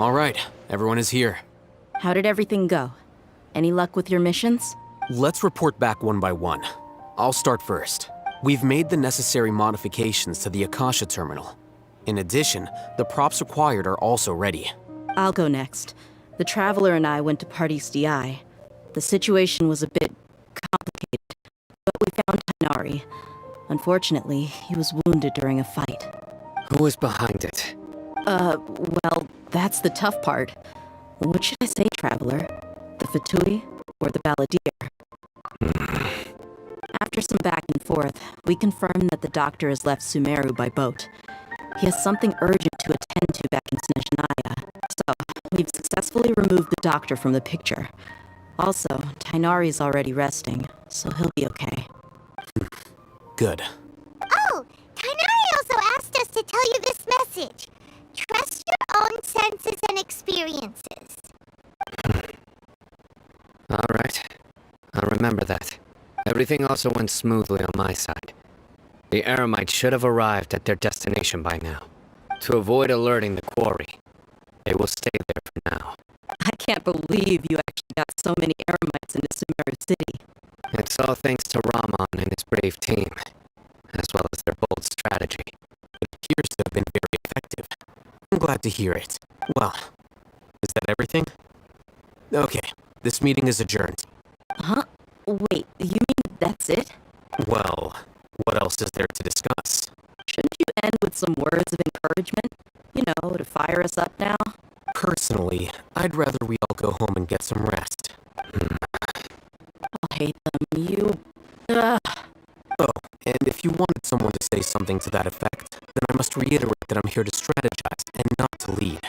All right, everyone is here. How did everything go? Any luck with your missions? Let's report back one by one. I'll start first. We've made the necessary modifications to the Akasha terminal. In addition, the props required are also ready. I'll go next. The Traveler and I went to Party's DI. The situation was a bit complicated, but we found Tainari. Unfortunately, he was wounded during a fight. Who was behind it? Well, that's the tough part. What should I say, Traveler? The Fatui or the Balladeer? After some back and forth, we confirmed that the doctor has left Sumeru by boat. He has something urgent to attend to back in Sinishinaya, so we've successfully removed the doctor from the picture. Also, Tainari's already resting, so he'll be okay. Good. Oh, Tainari also asked us to tell you this message. Trust your own senses and experiences. All right. I'll remember that. Everything also went smoothly on my side. The Eremites should have arrived at their destination by now. To avoid alerting the quarry, they will stay there for now. I can't believe you actually got so many Eremites into Sumeru City. It's all thanks to Rahman and his brave team, as well as their bold strategy. It appears to have been very effective. I'm glad to hear it. Well, is that everything? Okay, this meeting is adjourned. Huh? Wait, you mean that's it? Well, what else is there to discuss? Shouldn't you end with some words of encouragement? You know, to fire us up now? Personally, I'd rather we all go home and get some rest. I'll hate them, you... Ugh. Oh, and if you wanted someone to say something to that effect, then I must reiterate that I'm here to strategize and not to lead.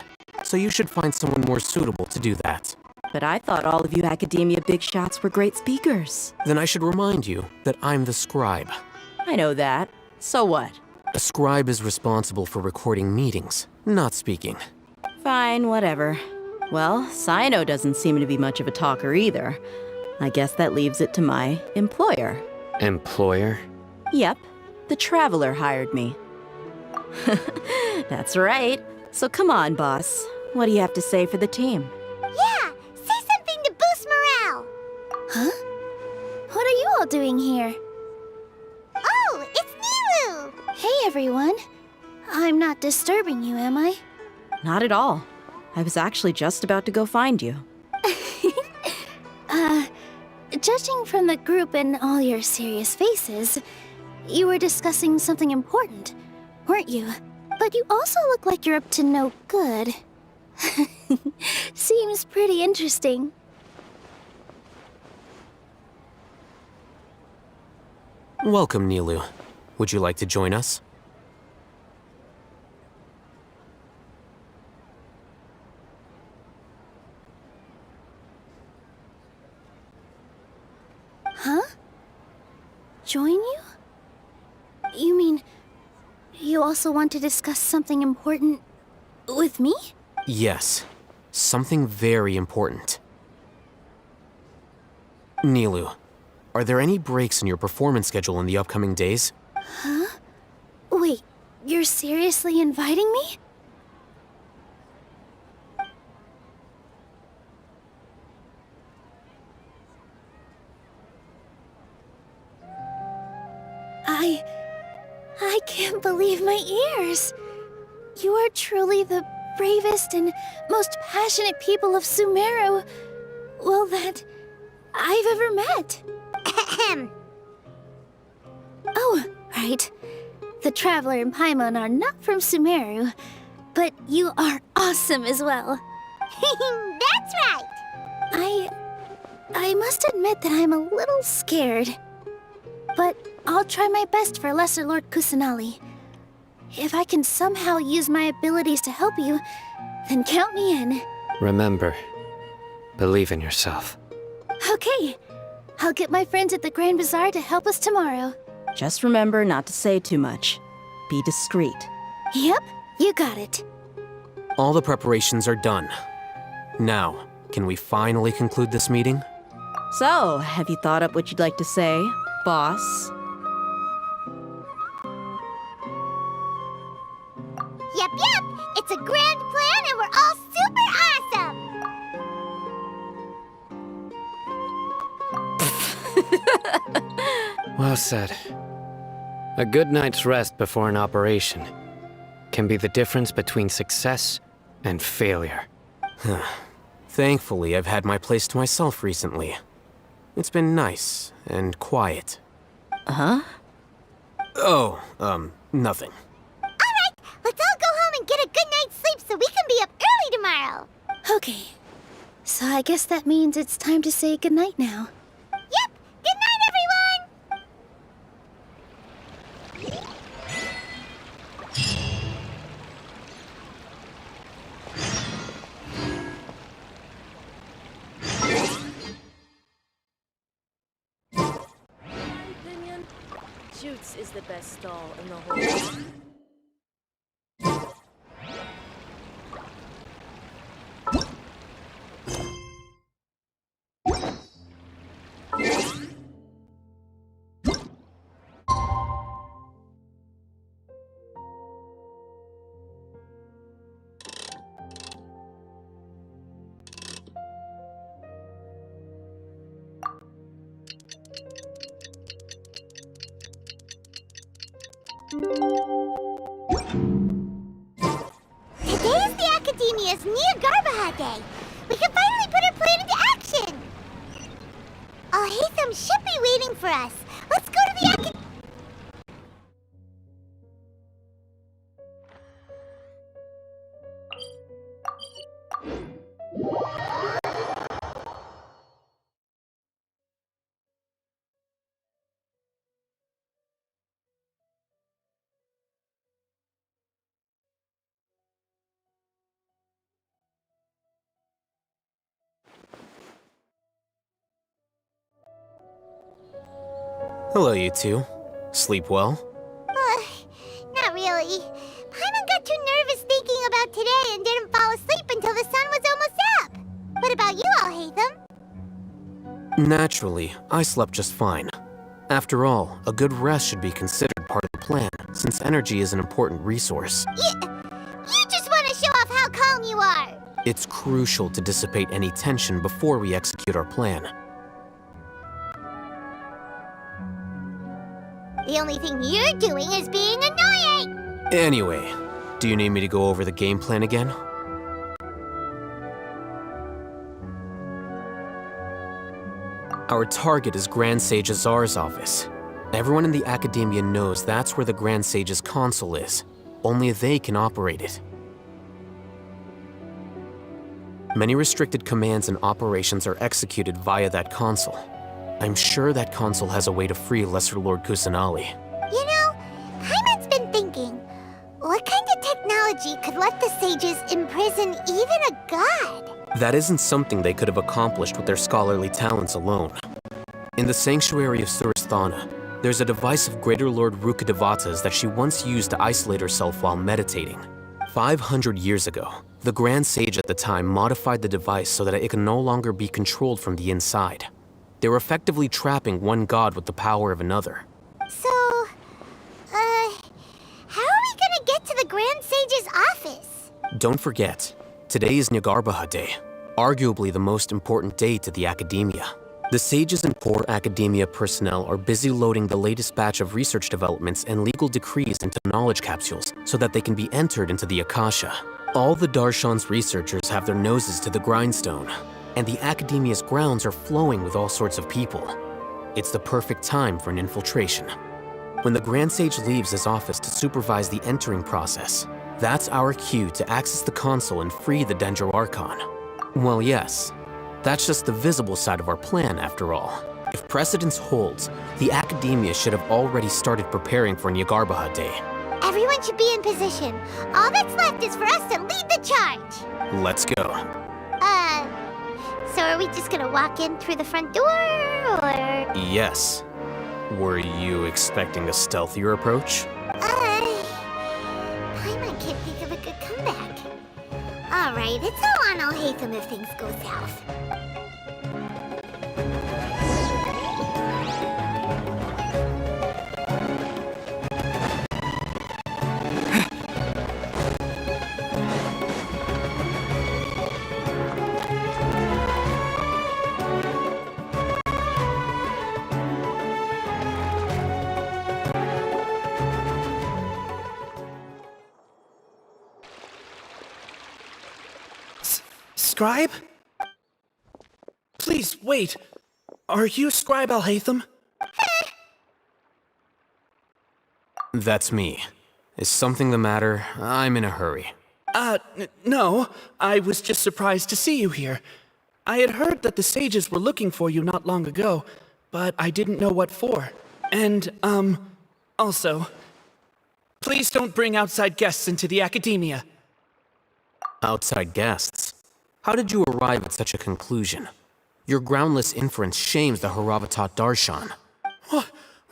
So you should find someone more suitable to do that. But I thought all of you Academia big shots were great speakers. Then I should remind you that I'm the scribe. I know that. So what? A scribe is responsible for recording meetings, not speaking. Fine, whatever. Well, Cyno doesn't seem to be much of a talker either. I guess that leaves it to my employer. Employer? Yep, the Traveler hired me. That's right. So come on, boss. What do you have to say for the team? Yeah, say something to boost morale. Huh? What are you all doing here? Oh, it's Nilu! Hey, everyone. I'm not disturbing you, am I? Not at all. I was actually just about to go find you. Judging from the group and all your serious faces, you were discussing something important, weren't you? But you also look like you're up to no good. Seems pretty interesting. Welcome, Nilu. Would you like to join us? Huh? Join you? You mean, you also want to discuss something important with me? Yes. Something very important. Nilu, are there any breaks in your performance schedule in the upcoming days? Huh? Wait, you're seriously inviting me? I can't believe my ears. You are truly the bravest and most passionate people of Sumeru, well, that I've ever met. Ahem. Oh, right. The Traveler and Paimon are not from Sumeru, but you are awesome as well. That's right. I must admit that I'm a little scared. But I'll try my best for Lesser Lord Kusanali. If I can somehow use my abilities to help you, then count me in. Remember, believe in yourself. Okay. I'll get my friends at the Grand Bazaar to help us tomorrow. Just remember not to say too much. Be discreet. Yep, you got it. All the preparations are done. Now, can we finally conclude this meeting? So, have you thought up what you'd like to say, boss? Yep, it's a grand plan and we're all super Well said. A good night's rest before an operation can be the difference between success and failure. Thankfully, I've had my place to myself recently. It's been nice and quiet. Huh? Oh, nothing. Alright, let's all go home and get a good night's sleep so we can be up early tomorrow. Okay. So I guess that means it's time to say goodnight now. Yep, good night, everyone! Opinion? Jutes is the best stall in the whole. Today is the Academia's Neogarbaha Day. We can finally put our plan into action. Alhaitham should be waiting for us. Let's go to the Academia. Hello, you two. Sleep well? Not really. Paimon got too nervous thinking about today and didn't fall asleep until the sun was almost up. What about you, Alhaitham? Naturally, I slept just fine. After all, a good rest should be considered part of the plan, since energy is an important resource. You just want to show off how calm you are. It's crucial to dissipate any tension before we execute our plan. The only thing you're doing is being annoying. Anyway, do you need me to go over the game plan again? Our target is Grand Sage Azar's office. Everyone in the Academia knows that's where the Grand Sage's console is. Only they can operate it. Many restricted commands and operations are executed via that console. I'm sure that console has a way to free Lesser Lord Kusanali. You know, Paimon's been thinking, what kind of technology could let the sages imprison even a god? That isn't something they could have accomplished with their scholarly talents alone. In the Sanctuary of Surasthana, there's a device of Greater Lord Rukadevata's that she once used to isolate herself while meditating. 500 years ago, the Grand Sage at the time modified the device so that it can no longer be controlled from the inside. They were effectively trapping one god with the power of another. So, how are we gonna get to the Grand Sage's office? Don't forget, today is Nyargarbaha Day, arguably the most important day to the Academia. The sages and core Academia personnel are busy loading the latest batch of research developments and legal decrees into knowledge capsules so that they can be entered into the Akasha. All the Darshan's researchers have their noses to the grindstone, and the Academia's grounds are flowing with all sorts of people. It's the perfect time for an infiltration. When the Grand Sage leaves his office to supervise the entering process, that's our cue to access the console and free the Dendro Archon. Well, yes, that's just the visible side of our plan, after all. If precedence holds, the Academia should have already started preparing for Nyargarbaha Day. Everyone should be in position. All that's left is for us to lead the charge. Let's go. So are we just gonna walk in through the front door, or? Yes. Were you expecting a stealthier approach? Paimon can't think of a good comeback. Alright, it's all on Alhaitham if things go south. Scribe? Please, wait. Are you Scribe Alhaitham? That's me. Is something the matter? I'm in a hurry. No. I was just surprised to see you here. I had heard that the sages were looking for you not long ago, but I didn't know what for. And, also, please don't bring outside guests into the academia. Outside guests? How did you arrive at such a conclusion? Your groundless inference shames the Haravatat Darshan.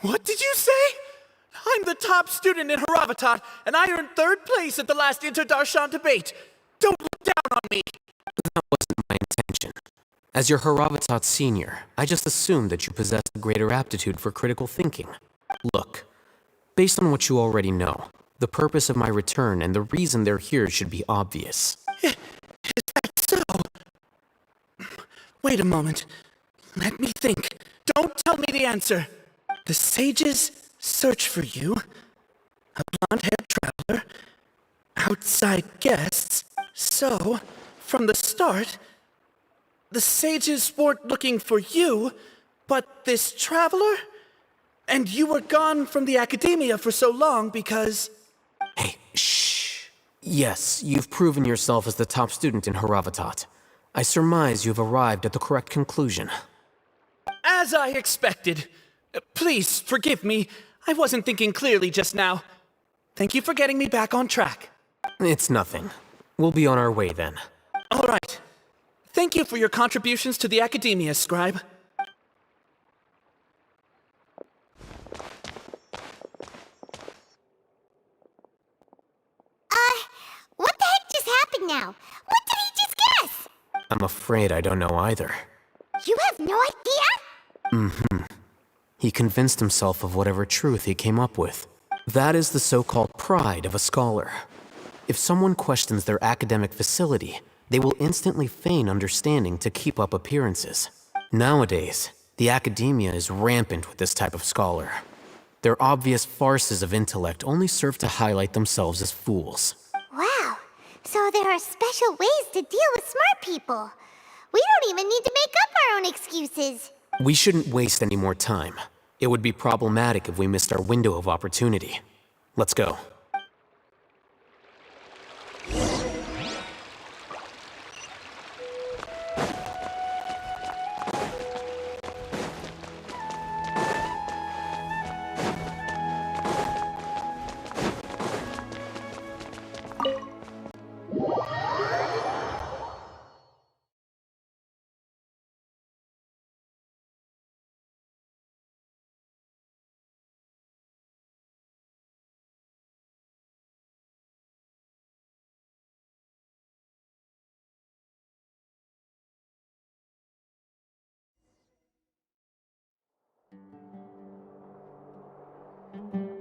What did you say? I'm the top student in Haravatat, and I earned 3rd place at the last Inter-Darshan debate. Don't look down on me. That wasn't my intention. As your Haravatat senior, I just assumed that you possessed a greater aptitude for critical thinking. Look, based on what you already know, the purpose of my return and the reason they're here should be obvious. Is that so? Wait a moment. Let me think. Don't tell me the answer. The sages search for you. A blonde-haired traveler. Outside guests. So, from the start, the sages weren't looking for you, but this traveler? And you were gone from the academia for so long because... Hey, shh. Yes, you've proven yourself as the top student in Haravatat. I surmise you've arrived at the correct conclusion. As I expected. Please, forgive me. I wasn't thinking clearly just now. Thank you for getting me back on track. It's nothing. We'll be on our way then. All right. Thank you for your contributions to the academia, Scribe. What the heck just happened now? What did he just guess? I'm afraid I don't know either. You have no idea? He convinced himself of whatever truth he came up with. That is the so-called pride of a scholar. If someone questions their academic facility, they will instantly feign understanding to keep up appearances. Nowadays, the academia is rampant with this type of scholar. Their obvious farces of intellect only serve to highlight themselves as fools. Wow. So there are special ways to deal with smart people. We don't even need to make up our own excuses. We shouldn't waste any more time. It would be problematic if we missed our window of opportunity. Let's go.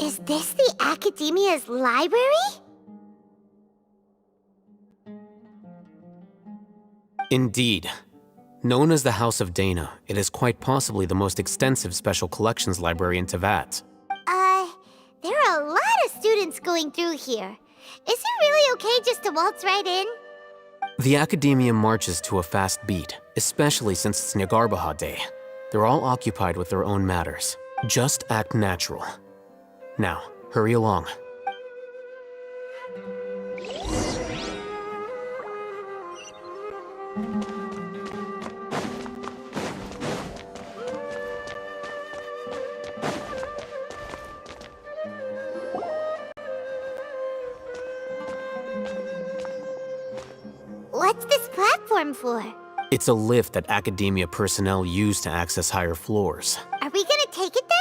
Is this the Academia's library? Indeed. Known as the House of Dana, it is quite possibly the most extensive special collections library in Teyvat. There are a lot of students going through here. Is it really okay just to waltz right in? The Academia marches to a fast beat, especially since it's Nyagarbha Day. They're all occupied with their own matters. Just act natural. Now, hurry along. What's this platform for? It's a lift that Academia personnel use to access higher floors. Are we gonna take it then?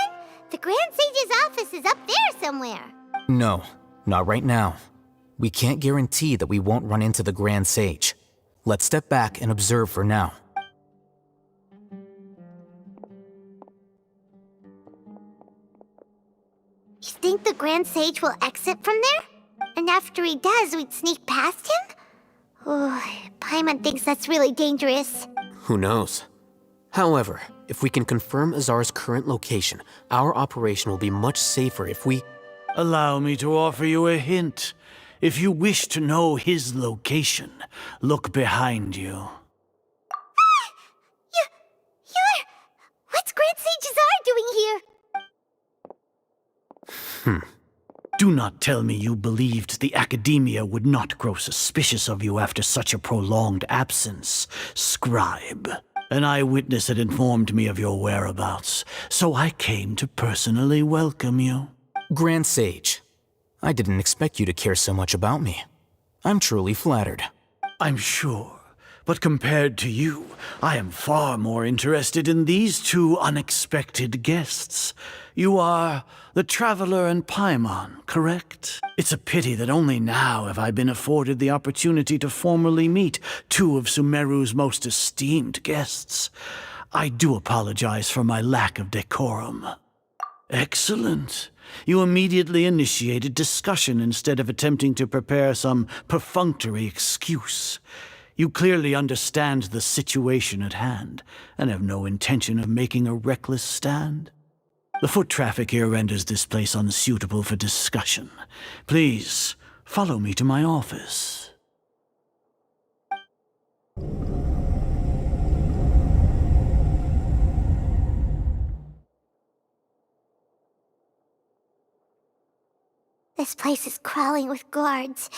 The Grand Sage's office is up there somewhere. No, not right now. We can't guarantee that we won't run into the Grand Sage. Let's step back and observe for now. You think the Grand Sage will exit from there? And after he does, we'd sneak past him? Oh, Paimon thinks that's really dangerous. Who knows? However, if we can confirm Azar's current location, our operation will be much safer if we... Allow me to offer you a hint. If you wish to know his location, look behind you. What's Grand Sage Azar doing here? Do not tell me you believed the Academia would not grow suspicious of you after such a prolonged absence, scribe. An eyewitness had informed me of your whereabouts, so I came to personally welcome you. Grand Sage, I didn't expect you to care so much about me. I'm truly flattered. I'm sure, but compared to you, I am far more interested in these two unexpected guests. You are the Traveler and Paimon, correct? It's a pity that only now have I been afforded the opportunity to formally meet two of Sumeru's most esteemed guests. I do apologize for my lack of decorum. Excellent. You immediately initiated discussion instead of attempting to prepare some perfunctory excuse. You clearly understand the situation at hand, and have no intention of making a reckless stand. The foot traffic here renders this place unsuitable for discussion. Please, follow me to my office. This place is crawling with guards.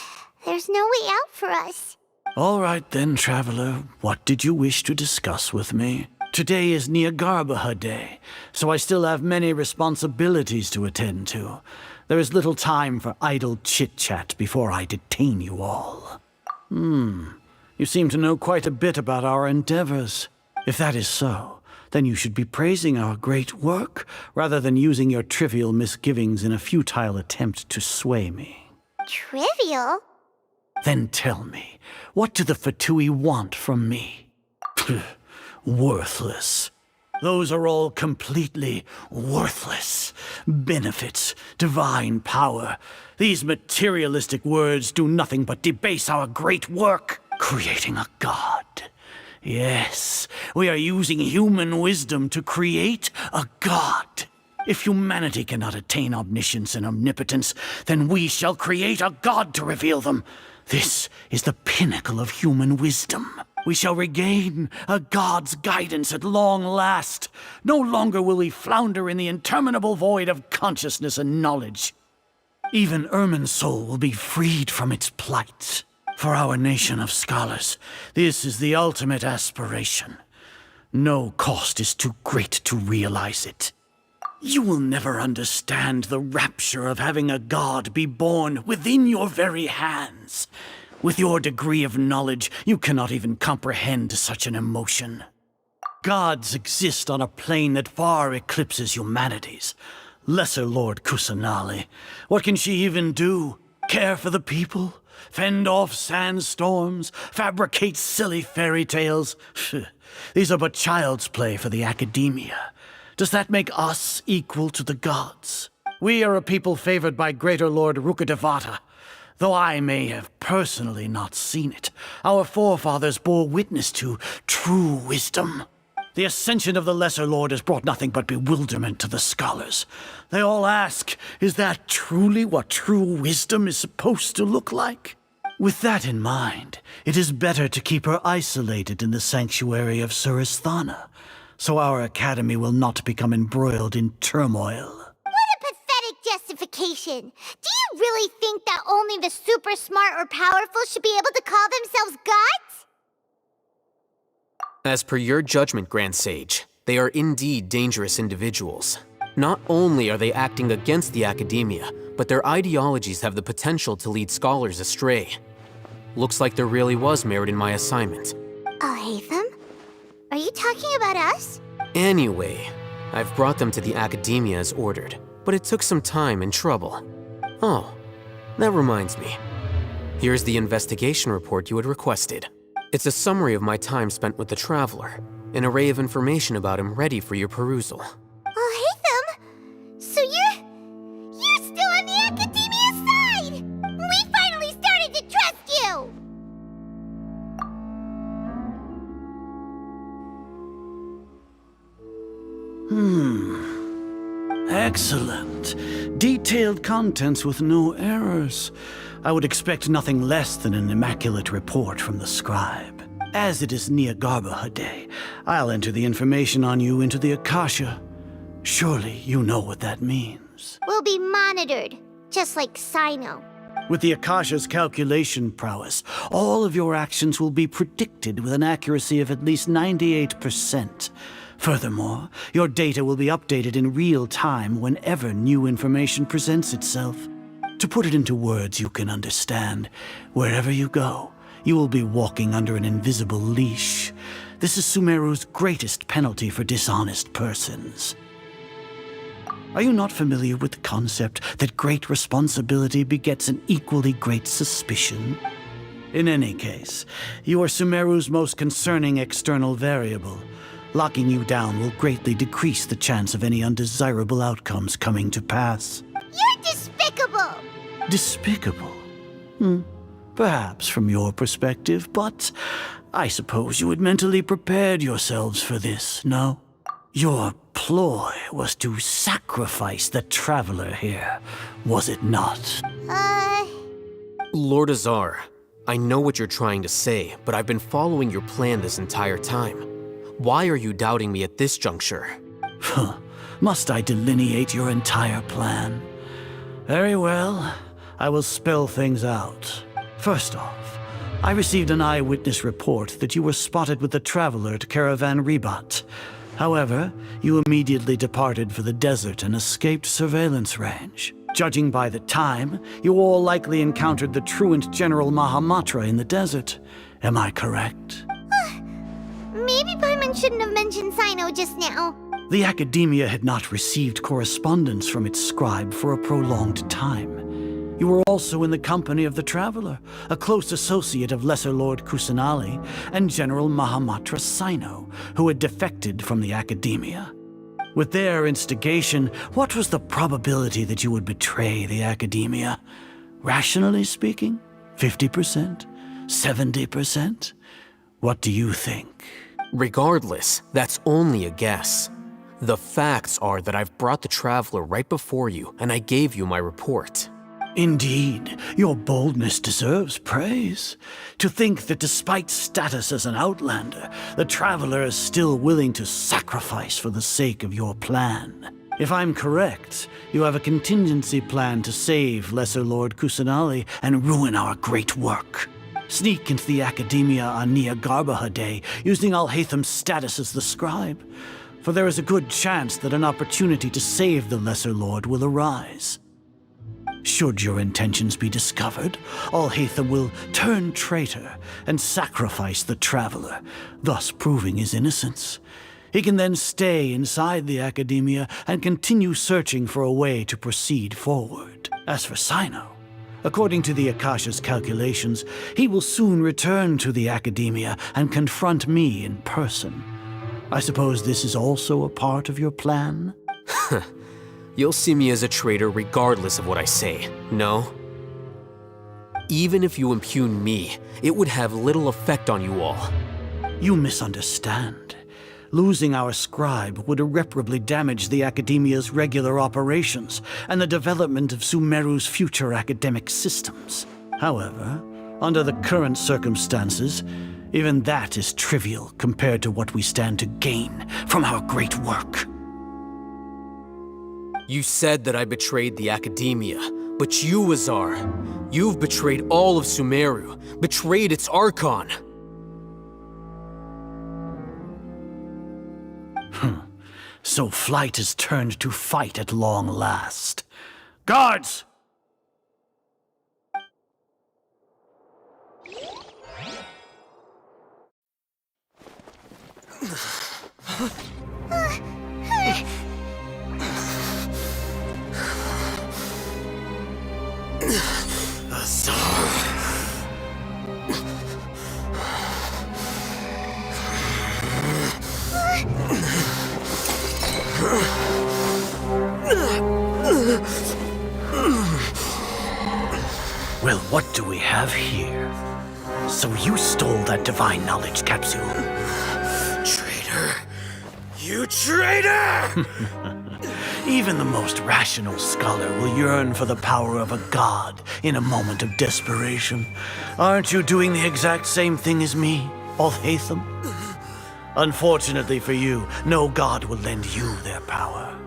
There's no way out for us. All right then, Traveler. What did you wish to discuss with me? Today is Nyargarbaha Day, so I still have many responsibilities to attend to. There is little time for idle chit-chat before I detain you all. You seem to know quite a bit about our endeavors. If that is so, then you should be praising our great work, rather than using your trivial misgivings in a futile attempt to sway me. Trivial? Then tell me, what do the Fatui want from me? Worthless. Those are all completely worthless. Benefits, divine power. These materialistic words do nothing but debase our great work, creating a god. Yes, we are using human wisdom to create a god. If humanity cannot attain omniscience and omnipotence, then we shall create a god to reveal them. This is the pinnacle of human wisdom. We shall regain a god's guidance at long last. No longer will we flounder in the interminable void of consciousness and knowledge. Even Irminsul will be freed from its plight. For our nation of scholars, this is the ultimate aspiration. No cost is too great to realize it. You will never understand the rapture of having a god be born within your very hands. With your degree of knowledge, you cannot even comprehend such an emotion. Gods exist on a plane that far eclipses humanity's. Lesser Lord Kusanali, what can she even do? Care for the people? Fend off sandstorms? Fabricate silly fairy tales? These are but child's play for the Academia. Does that make us equal to the gods? We are a people favored by Greater Lord Rukadevata. Though I may have personally not seen it, our forefathers bore witness to true wisdom. The ascension of the Lesser Lord has brought nothing but bewilderment to the scholars. They all ask, is that truly what true wisdom is supposed to look like? With that in mind, it is better to keep her isolated in the sanctuary of Suristhana, so our academy will not become embroiled in turmoil. What a pathetic justification! Do you really think that only the super smart or powerful should be able to call themselves gods? As per your judgment, Grand Sage, they are indeed dangerous individuals. Not only are they acting against the Academia, but their ideologies have the potential to lead scholars astray. Looks like there really was merit in my assignment. Alhaitham? Are you talking about us? Anyway, I've brought them to the Academia as ordered, but it took some time and trouble. Oh, that reminds me. Here's the investigation report you had requested. It's a summary of my time spent with the Traveler, an array of information about him ready for your perusal. Alhaitham? So you're still on the Academia's side! We finally started to trust you! Excellent. Detailed contents with no errors. I would expect nothing less than an immaculate report from the scribe. As it is Nyagarbha Day, I'll enter the information on you into the Akasha. Surely you know what that means. We'll be monitored, just like Sino. With the Akasha's calculation prowess, all of your actions will be predicted with an accuracy of at least 98%. Furthermore, your data will be updated in real time whenever new information presents itself. To put it into words you can understand, wherever you go, you will be walking under an invisible leash. This is Sumeru's greatest penalty for dishonest persons. Are you not familiar with the concept that great responsibility begets an equally great suspicion? In any case, you are Sumeru's most concerning external variable. Locking you down will greatly decrease the chance of any undesirable outcomes coming to pass. You're despicable! Despicable? Perhaps from your perspective, but I suppose you had mentally prepared yourselves for this, no? Your ploy was to sacrifice the traveler here, was it not? Lord Azar, I know what you're trying to say, but I've been following your plan this entire time. Why are you doubting me at this juncture? Must I delineate your entire plan? Very well, I will spell things out. First off, I received an eyewitness report that you were spotted with the traveler at Caravan Ribat. However, you immediately departed for the desert and escaped surveillance range. Judging by the time, you all likely encountered the truant General Mahamatra in the desert. Am I correct? Maybe Paimon shouldn't have mentioned Sino just now. The Academia had not received correspondence from its scribe for a prolonged time. You were also in the company of the Traveler, a close associate of Lesser Lord Kusanali and General Mahamatra Sino, who had defected from the Academia. With their instigation, what was the probability that you would betray the Academia? Rationally speaking, 50%? 70%? What do you think? Regardless, that's only a guess. The facts are that I've brought the Traveler right before you, and I gave you my report. Indeed, your boldness deserves praise. To think that despite status as an outlander, the Traveler is still willing to sacrifice for the sake of your plan. If I'm correct, you have a contingency plan to save Lesser Lord Kusanali and ruin our great work. Sneak into the Academia on Nyagarbha Day, using Alhaitham's status as the scribe. For there is a good chance that an opportunity to save the Lesser Lord will arise. Should your intentions be discovered, Alhaitham will turn traitor and sacrifice the Traveler, thus proving his innocence. He can then stay inside the Academia and continue searching for a way to proceed forward. As for Sino, according to the Akasha's calculations, he will soon return to the Academia and confront me in person. I suppose this is also a part of your plan? You'll see me as a traitor regardless of what I say, no? Even if you impugn me, it would have little effect on you all. You misunderstand. Losing our scribe would irreparably damage the Academia's regular operations and the development of Sumeru's future academic systems. However, under the current circumstances, even that is trivial compared to what we stand to gain from our great work. You said that I betrayed the Academia, but you, Azar, you've betrayed all of Sumeru, betrayed its Archon. So flight has turned to fight at long last. Guards! Well, what do we have here? So you stole that divine knowledge capsule. Traitor! You traitor! Even the most rational scholar will yearn for the power of a god in a moment of desperation. Aren't you doing the exact same thing as me, Alhaitham? Unfortunately for you, no god will lend you their power.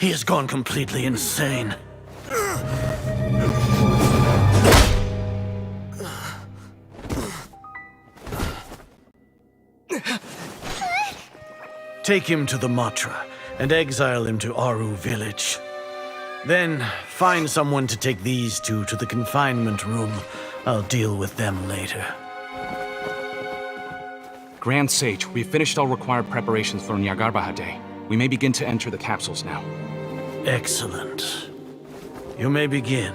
He has gone completely insane. Take him to the Matra and exile him to Aru village. Then find someone to take these two to the confinement room. I'll deal with them later. Grand Sage, we've finished all required preparations for Nyagarbha Day. We may begin to enter the capsules now. Excellent. You may begin.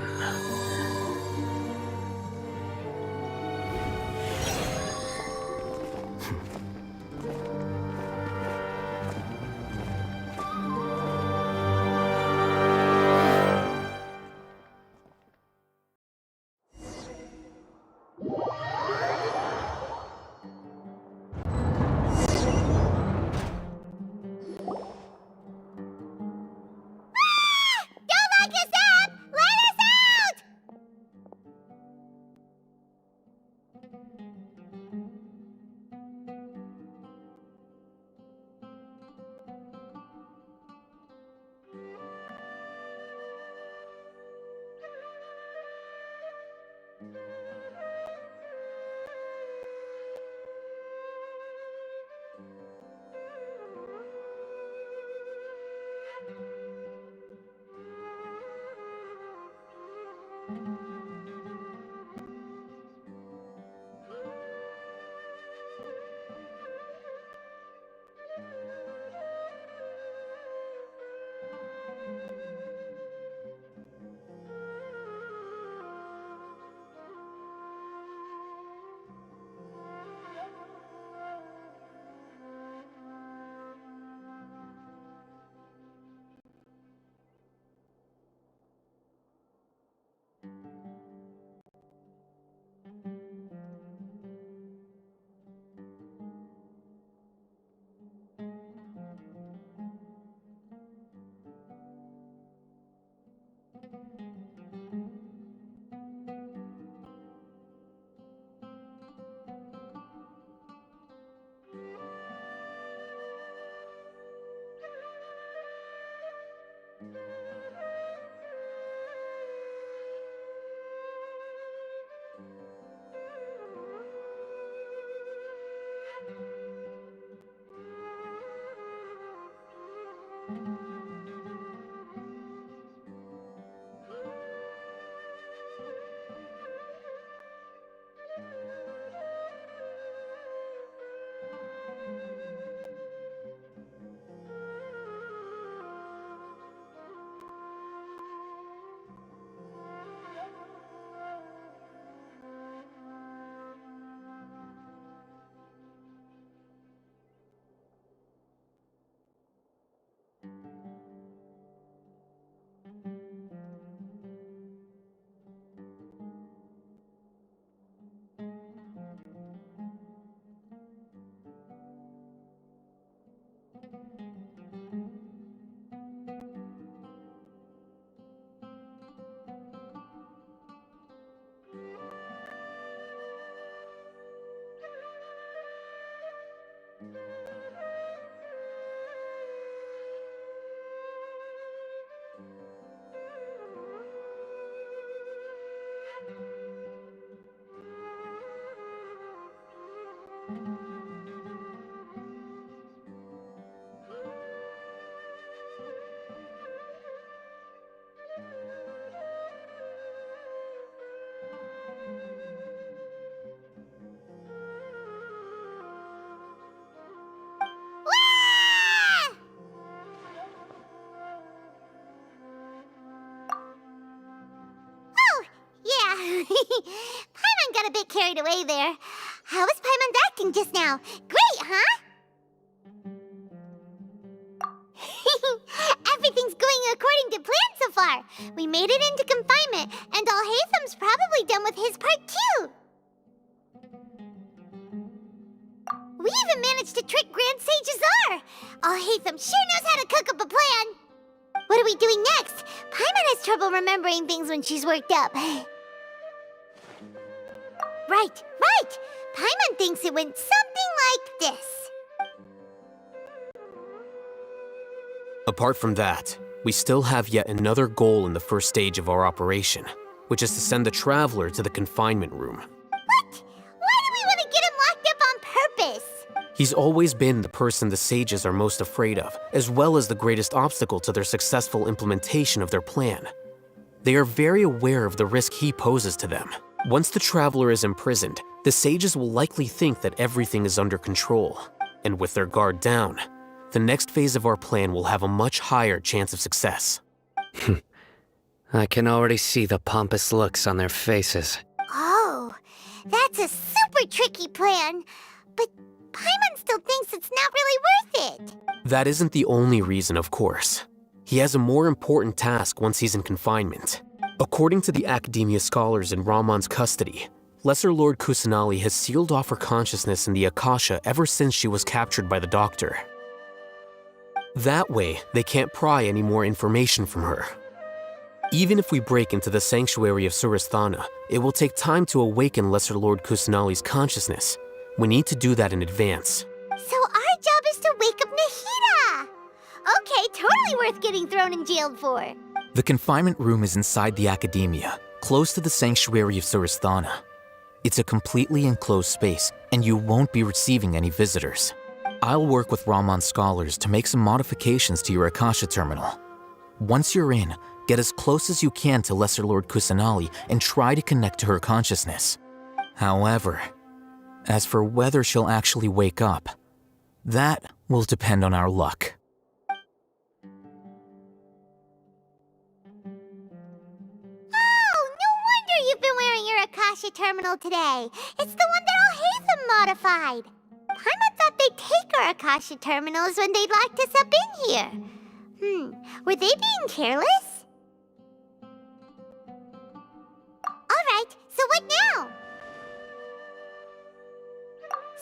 Paimon got a bit carried away there. How was Paimon acting just now? Great, huh? Everything's going according to plan so far. We made it into confinement, and Alhaitham's probably done with his part too. We even managed to trick Grand Sage Azar. Alhaitham sure knows how to cook up a plan. What are we doing next? Paimon has trouble remembering things when she's worked up. Right. Paimon thinks it went something like this. Apart from that, we still have yet another goal in the first stage of our operation, which is to send the Traveler to the confinement room. What? Why do we want to get him locked up on purpose? He's always been the person the sages are most afraid of, as well as the greatest obstacle to their successful implementation of their plan. They are very aware of the risk he poses to them. Once the Traveler is imprisoned, the sages will likely think that everything is under control. And with their guard down, the next phase of our plan will have a much higher chance of success. I can already see the pompous looks on their faces. Oh, that's a super tricky plan. But Paimon still thinks it's not really worth it. That isn't the only reason, of course. He has a more important task once he's in confinement. According to the Academia scholars in Ramon's custody, Lesser Lord Kusanali has sealed off her consciousness in the Akasha ever since she was captured by the Doctor. That way, they can't pry any more information from her. Even if we break into the sanctuary of Surasthana, it will take time to awaken Lesser Lord Kusanali's consciousness. We need to do that in advance. So our job is to wake up Nahida! Okay, totally worth getting thrown and jailed for. The confinement room is inside the Academia, close to the sanctuary of Surasthana. It's a completely enclosed space, and you won't be receiving any visitors. I'll work with Ramon's scholars to make some modifications to your Akasha terminal. Once you're in, get as close as you can to Lesser Lord Kusanali and try to connect to her consciousness. However, as for whether she'll actually wake up, that will depend on our luck. Oh, no wonder you've been wearing your Akasha terminal today. It's the one that Alhaitham modified. Paimon thought they'd take our Akasha terminals when they locked us up in here. Were they being careless? Alright, so what now?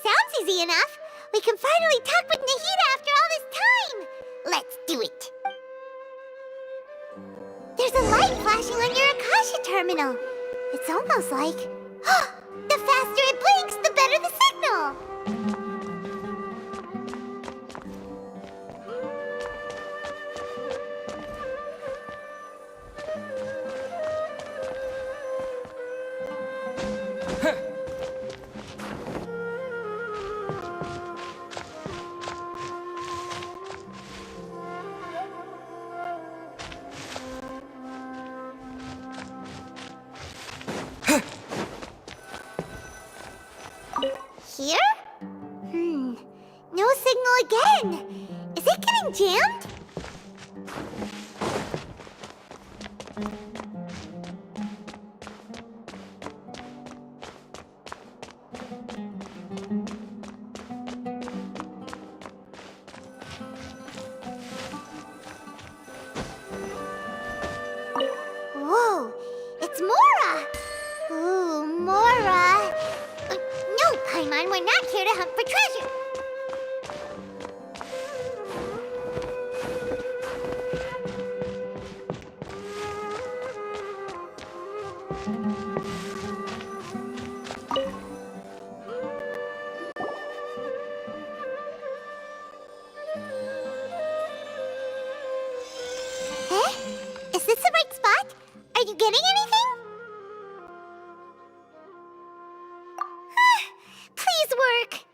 Sounds easy enough. We can finally talk with Nahida after all this time. Let's do it. There's a light flashing on your Akasha terminal. It's almost like... the faster it blinks, the better the signal. Here? No signal again. Is it getting jammed? Whoa, it's Mora! Ooh, Mora! No, Paimon, we're not here to hunt for treasure. Is this the right spot? Are you getting anything? Please work.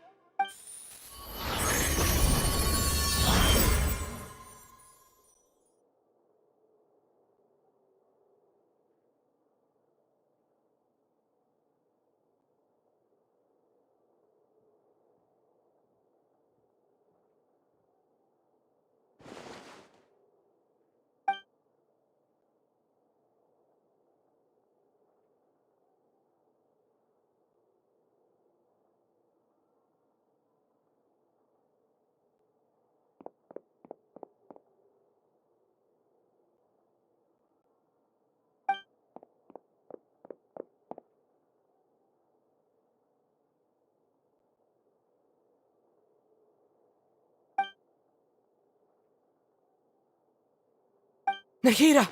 Nahida!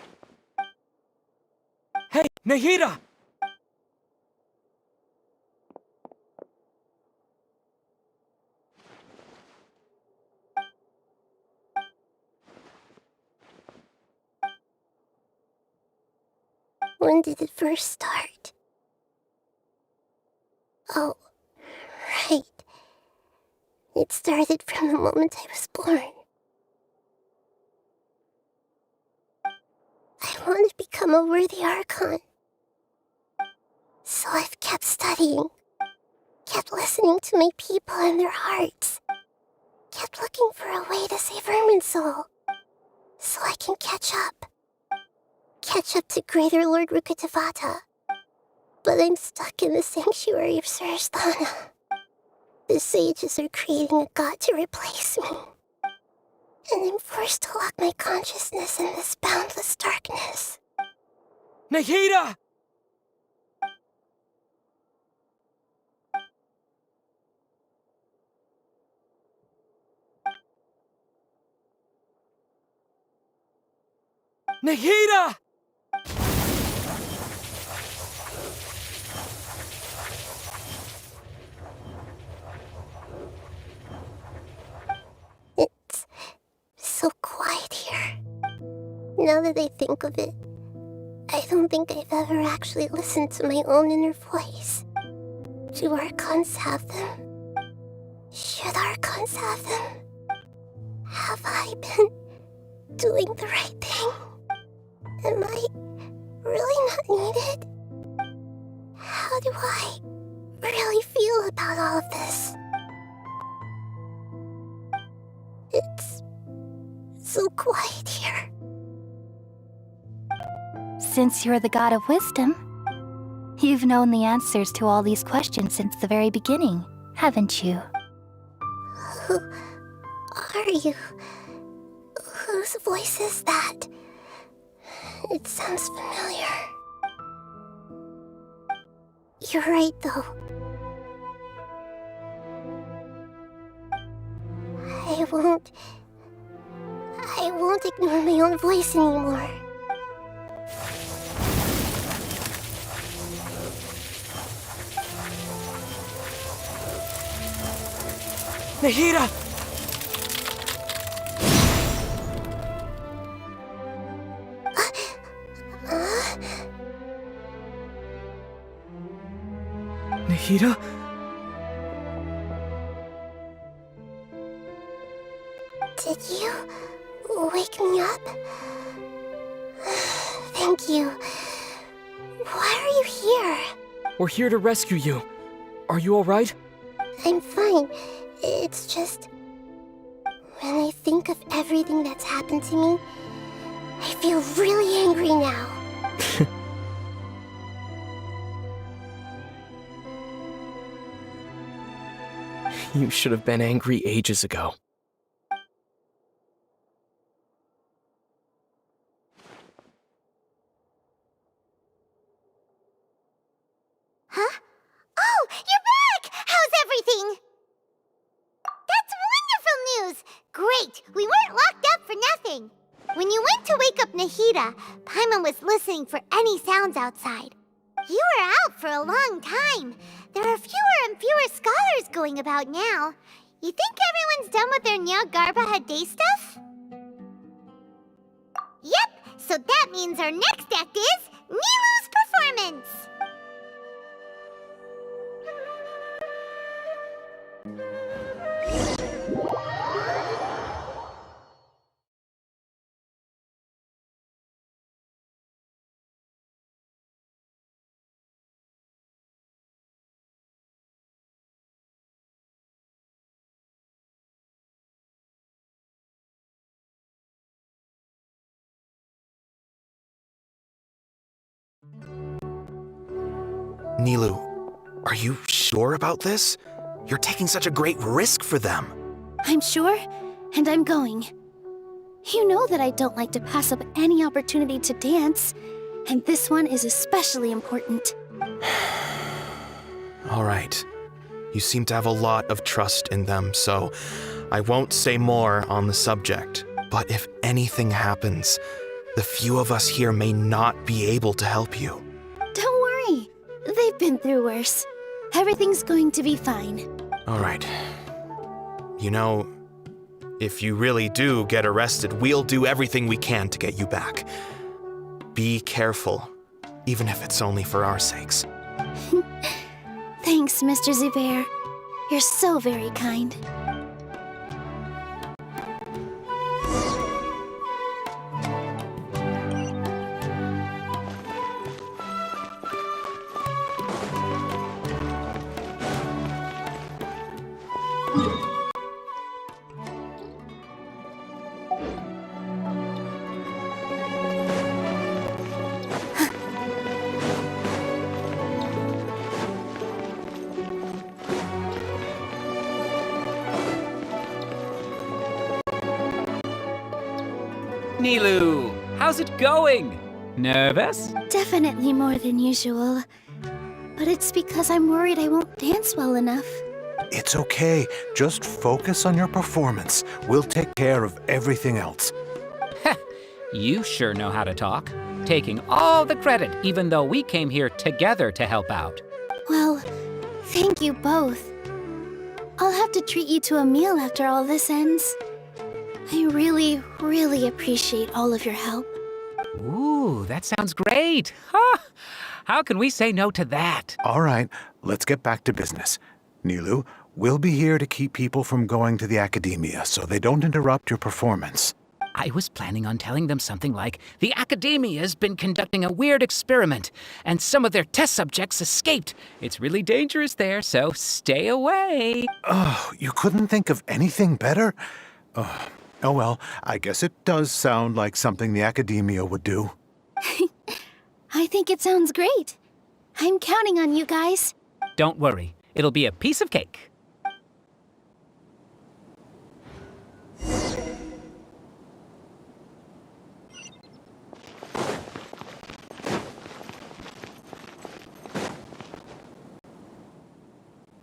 Hey, Nahida! When did it first start? Oh, right. It started from the moment I was born. I want to become a worthy Archon. So I've kept studying, kept listening to my people and their hearts, kept looking for a way to save Irminsul, so I can catch up. Catch up to Greater Lord Rukkhadevata. But I'm stuck in the sanctuary of Suristhana. The sages are creating a god to replace me. And I'm forced to lock my consciousness in this boundless darkness. Nahida! Nahida! It's so quiet here. Now that I think of it, I don't think I've ever actually listened to my own inner voice. Do Archons have them? Should Archons have them? Have I been doing the right thing? Am I really not needed? How do I really feel about all of this? It's so quiet here. Since you're the god of wisdom, you've known the answers to all these questions since the very beginning, haven't you? Who are you? Whose voice is that? It sounds familiar. You're right, though. I won't ignore my own voice anymore. Nahida! Nahida? Did you wake me up? Thank you. Why are you here? We're here to rescue you. Are you alright? I'm fine. It's just... when I think of everything that's happened to me, I feel really angry now. You should have been angry ages ago. Huh? Oh, you're back! How's everything? That's wonderful news! Great! We weren't locked up for nothing! When you went to wake up Nahida, Paimon was listening for any sounds outside. You were out for a long time. There are fewer and fewer scholars going about now. You think everyone's done with their Nyagarbha Day stuff? Yep, so that means our next act is Nilu's performance! Nilu, are you sure about this? You're taking such a great risk for them. I'm sure, and I'm going. You know that I don't like to pass up any opportunity to dance, and this one is especially important. All right. You seem to have a lot of trust in them, so I won't say more on the subject. But if anything happens, The few of us here may not be able to help you. Don't worry. They've been through worse. Everything's going to be fine. All right. You know, if you really do get arrested, we'll do everything we can to get you back. Be careful, even if it's only for our sakes. Thanks, Mr. Zubair. You're so very kind. Nilu, how's it going? Nervous? Definitely more than usual. But it's because I'm worried I won't dance well enough. It's okay. Just focus on your performance. We'll take care of everything else. You sure know how to talk. Taking all the credit, even though we came here together to help out. Well, thank you both. I'll have to treat you to a meal after all this ends. I really, really appreciate all of your help. Ooh, that sounds great. Huh? How can we say no to that? All right, let's get back to business. Nilu, we'll be here to keep people from going to the academia so they don't interrupt your performance. I was planning on telling them something like, the Academia's been conducting a weird experiment, and some of their test subjects escaped. It's really dangerous there, so stay away. Oh, you couldn't think of anything better? Oh well, I guess it does sound like something the Academia would do. I think it sounds great. I'm counting on you guys. Don't worry, it'll be a piece of cake.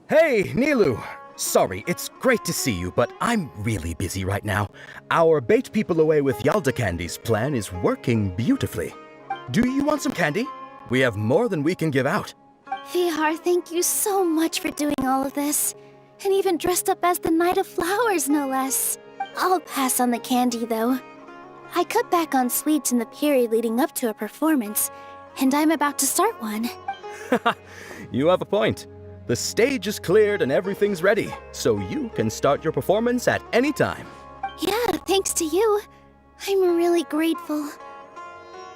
Hey, Nilu! Sorry, it's great to see you, but I'm really busy right now. Our Bait People Away with Yalda Candies plan is working beautifully. Do you want some candy? We have more than we can give out. Vihar, thank you so much for doing all of this. And even dressed up as the Knight of Flowers, no less. I'll pass on the candy, though. I cut back on sweets in the period leading up to a performance, and I'm about to start one. You have a point. The stage is cleared and everything's ready, so you can start your performance at any time. Yeah, thanks to you. I'm really grateful.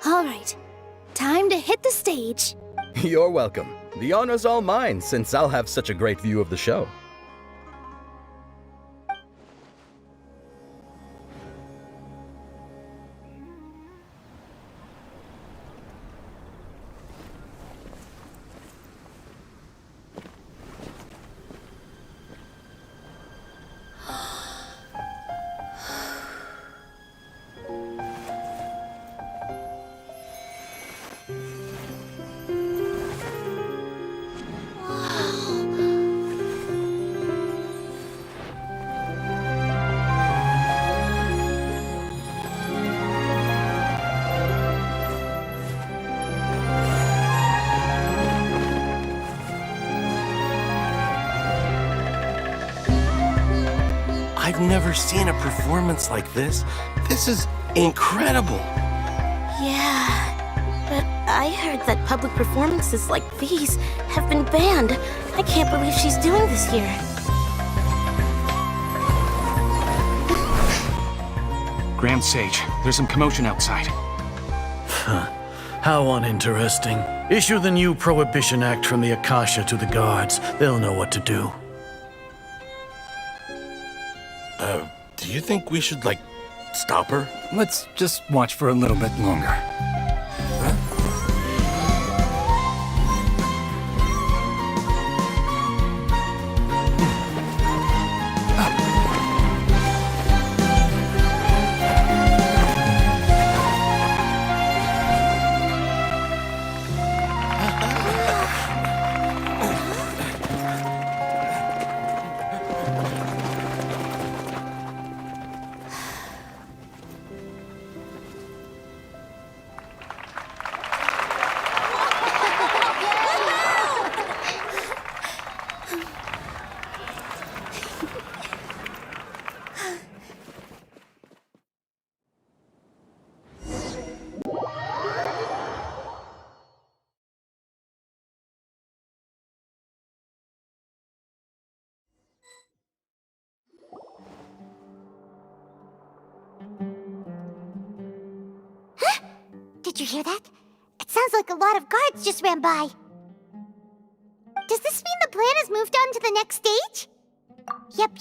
All right, time to hit the stage. You're welcome. The honor's all mine, since I'll have such a great view of the show. I've never seen a performance like this. This is incredible. Yeah, but I heard that public performances like these have been banned. I can't believe she's doing this here. Grand Sage, there's some commotion outside. How uninteresting. Issue the new Prohibition Act from the Akasha to the guards. They'll know what to do. Do you think we should, stop her? Let's just watch for a little bit longer. Did you hear that? It sounds like a lot of guards just ran by. Does this mean the plan has moved on to the next stage? Yep.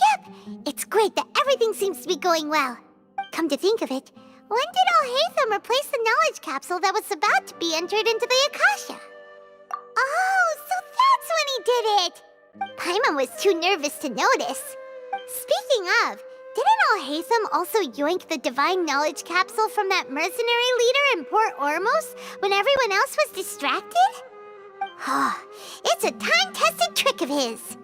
It's great that everything seems to be going well. Come to think of it, when did Alhaitham replace the knowledge capsule that was about to be entered into the Akasha? Oh, so that's when he did it! Paimon was too nervous to notice. Speaking of, didn't Alhaitham also yoink the divine knowledge capsule from that mercenary leader in Port Ormos when everyone else was distracted? It's a time-tested trick of his.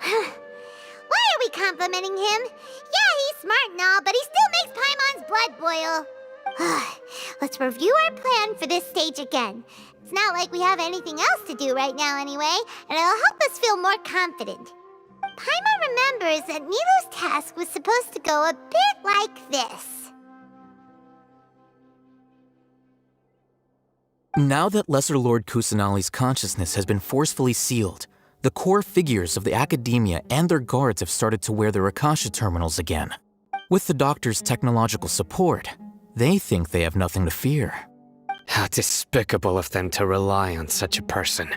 Why are we complimenting him? Yeah, he's smart and all, but he still makes Paimon's blood boil. Let's review our plan for this stage again. It's not like we have anything else to do right now anyway, and it'll help us feel more confident. Paimon remembers that Nilu's task was supposed to go a bit like this. Now that Lesser Lord Kusanali's consciousness has been forcefully sealed, the core figures of the Academia and their guards have started to wear their Akasha terminals again. With the Doctor's technological support, they think they have nothing to fear. How despicable of them to rely on such a person.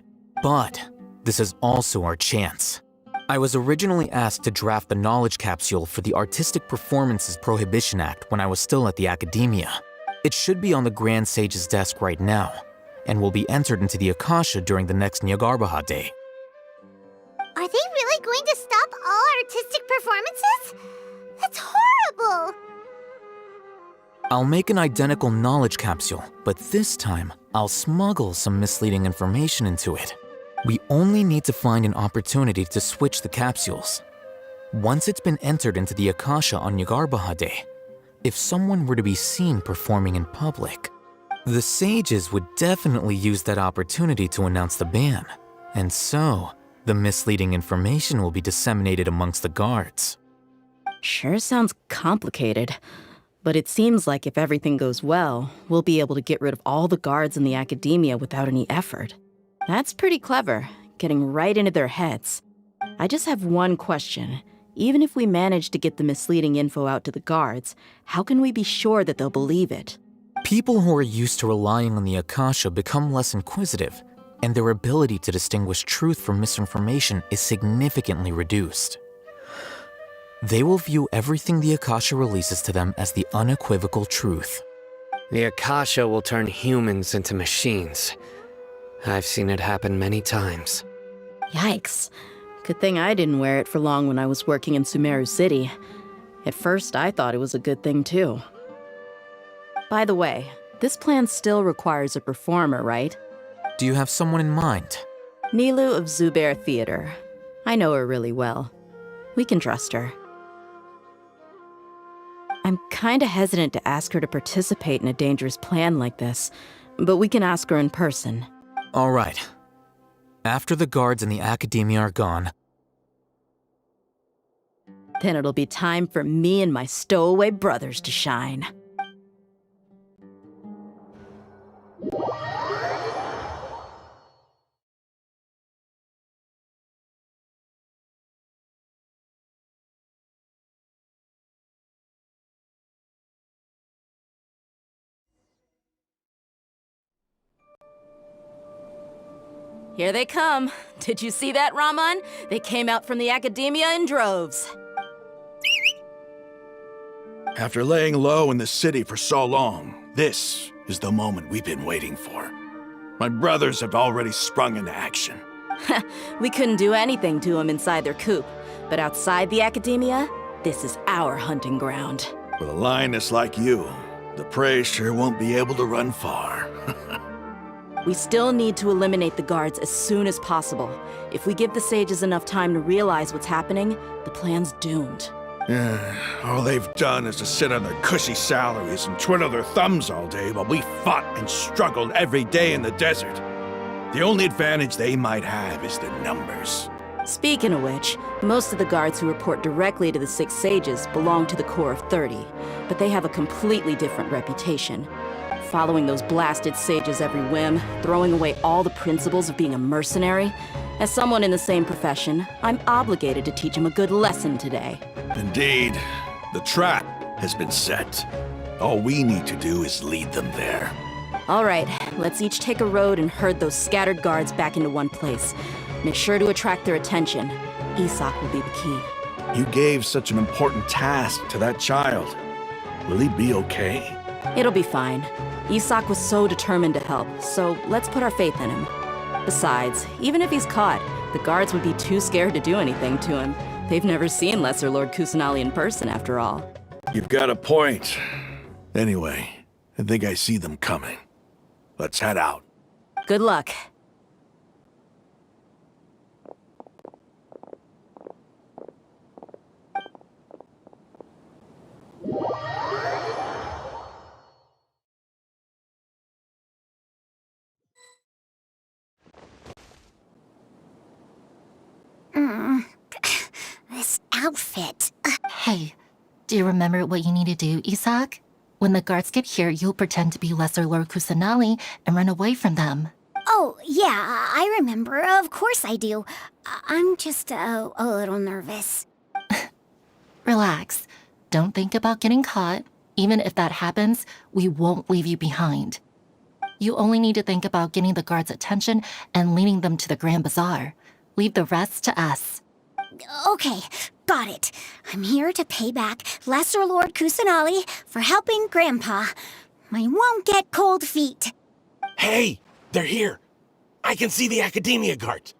But this is also our chance. I was originally asked to draft the knowledge capsule for the Artistic Performances Prohibition Act when I was still at the Academia. It should be on the Grand Sage's desk right now, and will be entered into the Akasha during the next Nyagarbaha Day. Are they really going to stop all artistic performances? That's horrible! I'll make an identical knowledge capsule, but this time, I'll smuggle some misleading information into it. We only need to find an opportunity to switch the capsules. Once it's been entered into the Akasha on Nyagarbaha Day, if someone were to be seen performing in public, the sages would definitely use that opportunity to announce the ban, and so the misleading information will be disseminated amongst the guards. Sure sounds complicated, but it seems like if everything goes well, we'll be able to get rid of all the guards in the Academia without any effort. That's pretty clever, getting right into their heads. I just have one question. Even if we manage to get the misleading info out to the guards, how can we be sure that they'll believe it? People who are used to relying on the Akasha become less inquisitive, and their ability to distinguish truth from misinformation is significantly reduced. They will view everything the Akasha releases to them as the unequivocal truth. The Akasha will turn humans into machines. I've seen it happen many times. Yikes. Good thing I didn't wear it for long when I was working in Sumeru City. At first, I thought it was a good thing too. By the way, this plan still requires a performer, right? Do you have someone in mind? Nilu of Zubair Theater. I know her really well. We can trust her. I'm kinda hesitant to ask her to participate in a dangerous plan like this, but we can ask her in person. All right. After the guards in the Academia are gone, then it'll be time for me and my stowaway brothers to shine. Here they come. Did you see that, Raman? They came out from the Academia in droves. After laying low in the city for so long, this is the moment we've been waiting for. My brothers have already sprung into action. We couldn't do anything to them inside their coop, but outside the Academia, this is our hunting ground. With a lioness like you, the prey sure won't be able to run far. We still need to eliminate the guards as soon as possible. If we give the sages enough time to realize what's happening, the plan's doomed. All they've done is to sit on their cushy salaries and twiddle their thumbs all day while we fought and struggled every day in the desert. The only advantage they might have is the numbers. Speaking of which, most of the guards who report directly to the Six Sages belong to the Corps of 30, but they have a completely different reputation. Following those blasted sages every whim, throwing away all the principles of being a mercenary. As someone in the same profession, I'm obligated to teach them a good lesson today. Indeed, the trap has been set. All we need to do is lead them there. All right, let's each take a road and herd those scattered guards back into one place. Make sure to attract their attention. Isak will be the key. You gave such an important task to that child. Will he be okay? It'll be fine. Isak was so determined to help, so let's put our faith in him. Besides, even if he's caught, the guards would be too scared to do anything to him. They've never seen Lesser Lord Kusanali in person, after all. You've got a point. Anyway, I think I see them coming. Let's head out. Good luck. This outfit. Hey, do you remember what you need to do, Isak? When the guards get here, you'll pretend to be Lesser Lord Kusanali and run away from them. Oh, yeah, I remember. Of course I do. I'm just a little nervous. Relax. Don't think about getting caught. Even if that happens, we won't leave you behind. You only need to think about getting the guards' attention and leading them to the Grand Bazaar. Leave the rest to us. Okay, got it. I'm here to pay back Lesser Lord Kusanali for helping Grandpa. I won't get cold feet. Hey, they're here. I can see the Academia guards.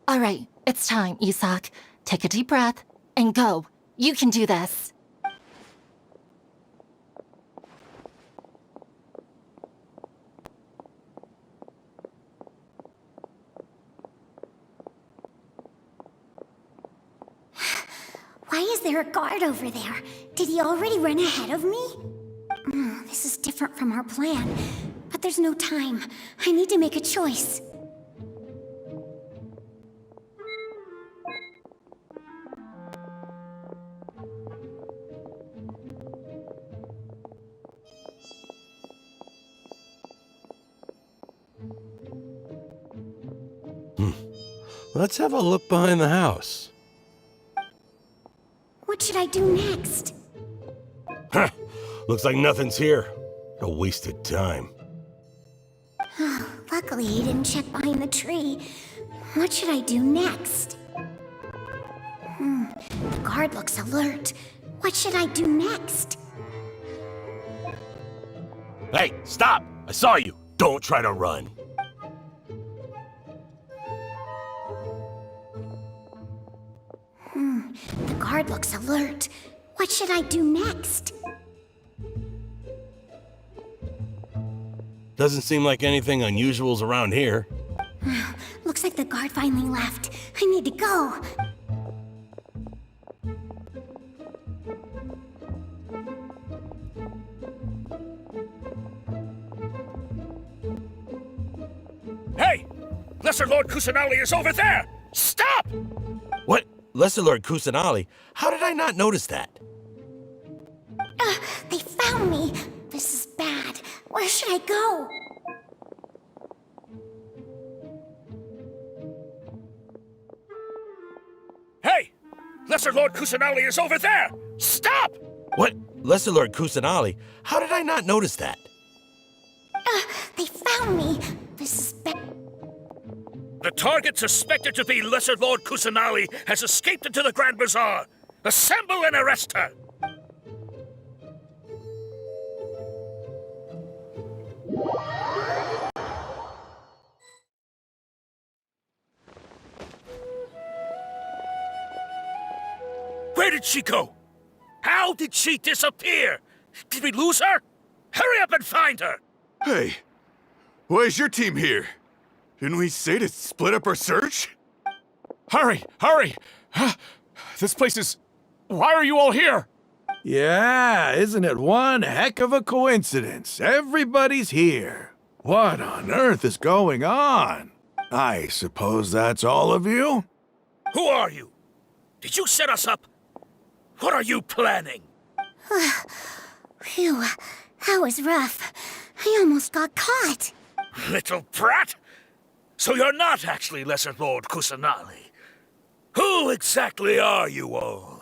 All right, it's time, Isak. Take a deep breath and go. You can do this. Why is there a guard over there? Did he already run ahead of me? This is different from our plan. But there's no time. I need to make a choice. Let's have a look behind the house. What should I do next? Huh. Looks like nothing's here. A wasted time. Luckily, he didn't check behind the tree. What should I do next? The guard looks alert. What should I do next? Hey, stop! I saw you. Don't try to run. The guard looks alert. What should I do next? Doesn't seem like anything unusual's around here. Looks like the guard finally left. I need to go. Hey! Lesser Lord Kusanali is over there! Stop! What? Lesser Lord Kusanali? How did I not notice that? They found me. This is bad. Where should I go? Hey! Lesser Lord Kusanali is over there! Stop! What? Lesser Lord Kusanali? How did I not notice that? They found me. This is bad. The target suspected to be Lesser Lord Kusanali has escaped into the Grand Bazaar. Assemble and arrest her! Where did she go? How did she disappear? Did we lose her? Hurry up and find her! Hey, why is your team here? Didn't we say to split up our search? Hurry! Hurry! This place is... Why are you all here? Yeah, isn't it one heck of a coincidence? Everybody's here. What on earth is going on? I suppose that's all of you? Who are you? Did you set us up? What are you planning? Phew, that was rough. I almost got caught. Little brat! So you're not actually Lesser Lord Kusanali. Who exactly are you all?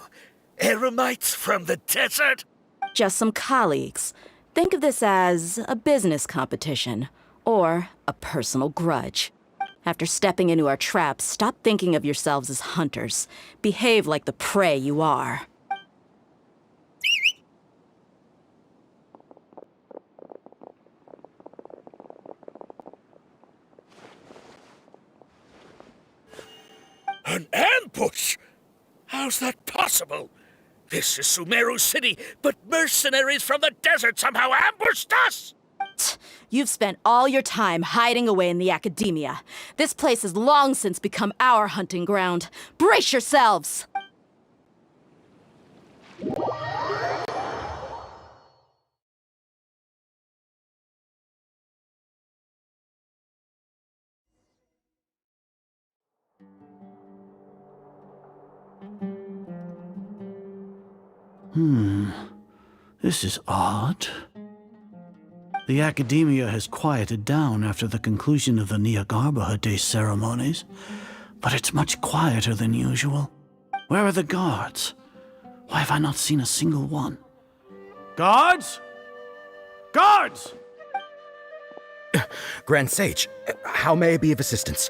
Eremites from the desert? Just some colleagues. Think of this as a business competition, or a personal grudge. After stepping into our traps, stop thinking of yourselves as hunters. Behave like the prey you are. An ambush? How's that possible? This is Sumeru City, but mercenaries from the desert somehow ambushed us! You've spent all your time hiding away in the academia. This place has long since become our hunting ground. Brace yourselves! This is odd. The academia has quieted down after the conclusion of the Nyagarbha Day ceremonies, but it's much quieter than usual. Where are the guards? Why have I not seen a single one? Guards? Guards! Grand Sage, how may I be of assistance?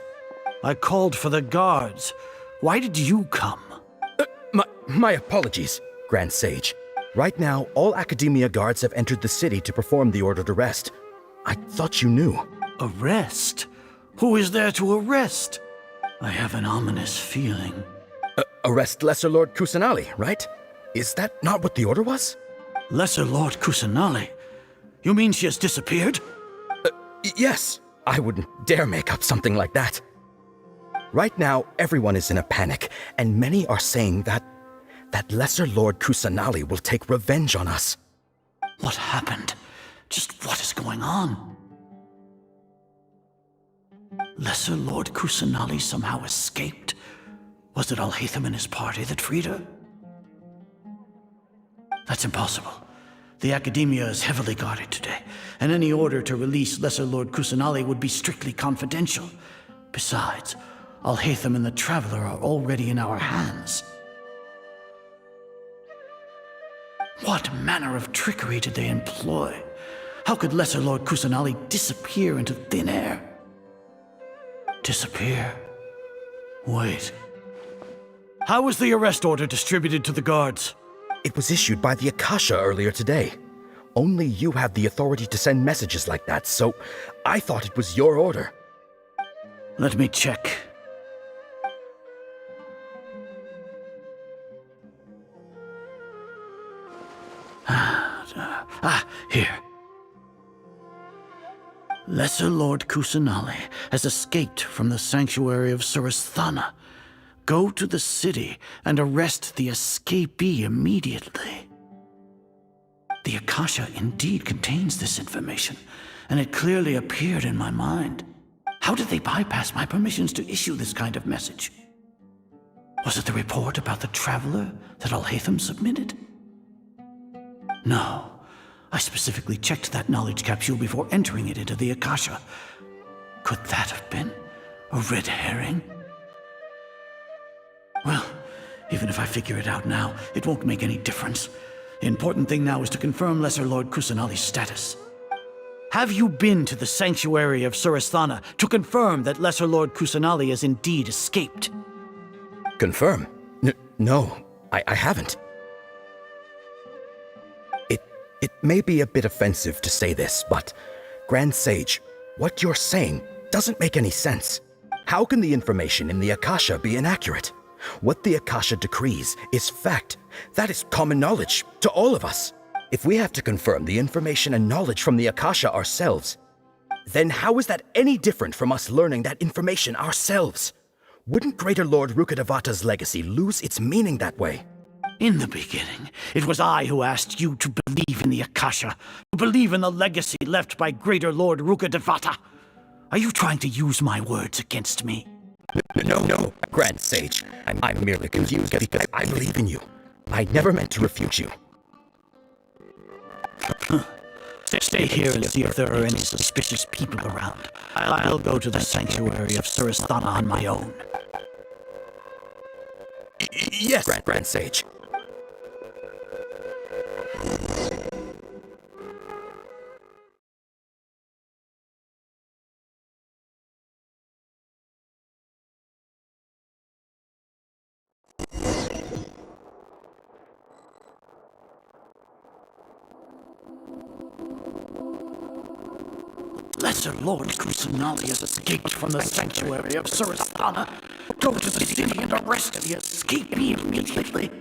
I called for the guards. Why did you come? My apologies, Grand Sage. Right now, all Academia guards have entered the city to perform the ordered arrest. I thought you knew. Arrest? Who is there to arrest? I have an ominous feeling. Arrest Lesser Lord Kusanali, right? Is that not what the order was? Lesser Lord Kusanali? You mean she has disappeared? Yes. I wouldn't dare make up something like that. Right now, everyone is in a panic, and many are saying that Lesser Lord Kusanali will take revenge on us. What happened? Just what is going on? Lesser Lord Kusanali somehow escaped? Was it Alhaitham and his party that freed her? That's impossible. The Academia is heavily guarded today, and any order to release Lesser Lord Kusanali would be strictly confidential. Besides, Alhaitham and the Traveler are already in our hands. What manner of trickery did they employ? How could Lesser Lord Kusanali disappear into thin air? Disappear? Wait. How was the arrest order distributed to the guards? It was issued by the Akasha earlier today. Only you have the authority to send messages like that, so I thought it was your order. Let me check. Here. Lesser Lord Kusanali has escaped from the sanctuary of Suristhana. Go to the city and arrest the escapee immediately. The Akasha indeed contains this information, and it clearly appeared in my mind. How did they bypass my permissions to issue this kind of message? Was it the report about the Traveler that Alhaitham submitted? No. I specifically checked that knowledge capsule before entering it into the Akasha. Could that have been a red herring? Well, even if I figure it out now, it won't make any difference. The important thing now is to confirm Lesser Lord Kusanali's status. Have you been to the sanctuary of Suristhana to confirm that Lesser Lord Kusanali has indeed escaped? Confirm? No, I haven't. It may be a bit offensive to say this, but Grand Sage, what you're saying doesn't make any sense. How can the information in the Akasha be inaccurate? What the Akasha decrees is fact. That is common knowledge to all of us. If we have to confirm the information and knowledge from the Akasha ourselves, then how is that any different from us learning that information ourselves? Wouldn't Greater Lord Rukkhadevata's legacy lose its meaning that way? In the beginning, it was I who asked you to believe in the Akasha, to believe in the legacy left by Greater Lord Rukkhadevata. Are you trying to use my words against me? No, Grand Sage. I'm merely confused because I believe in you. I never meant to refute you. Stay here and see if there are any suspicious people around. I'll go to the sanctuary of Suristhana on my own. Yes, Grand Sage. Lesser Lord Kusanali has escaped from the sanctuary of Surasthana. Go to the city and arrest the escapee immediately.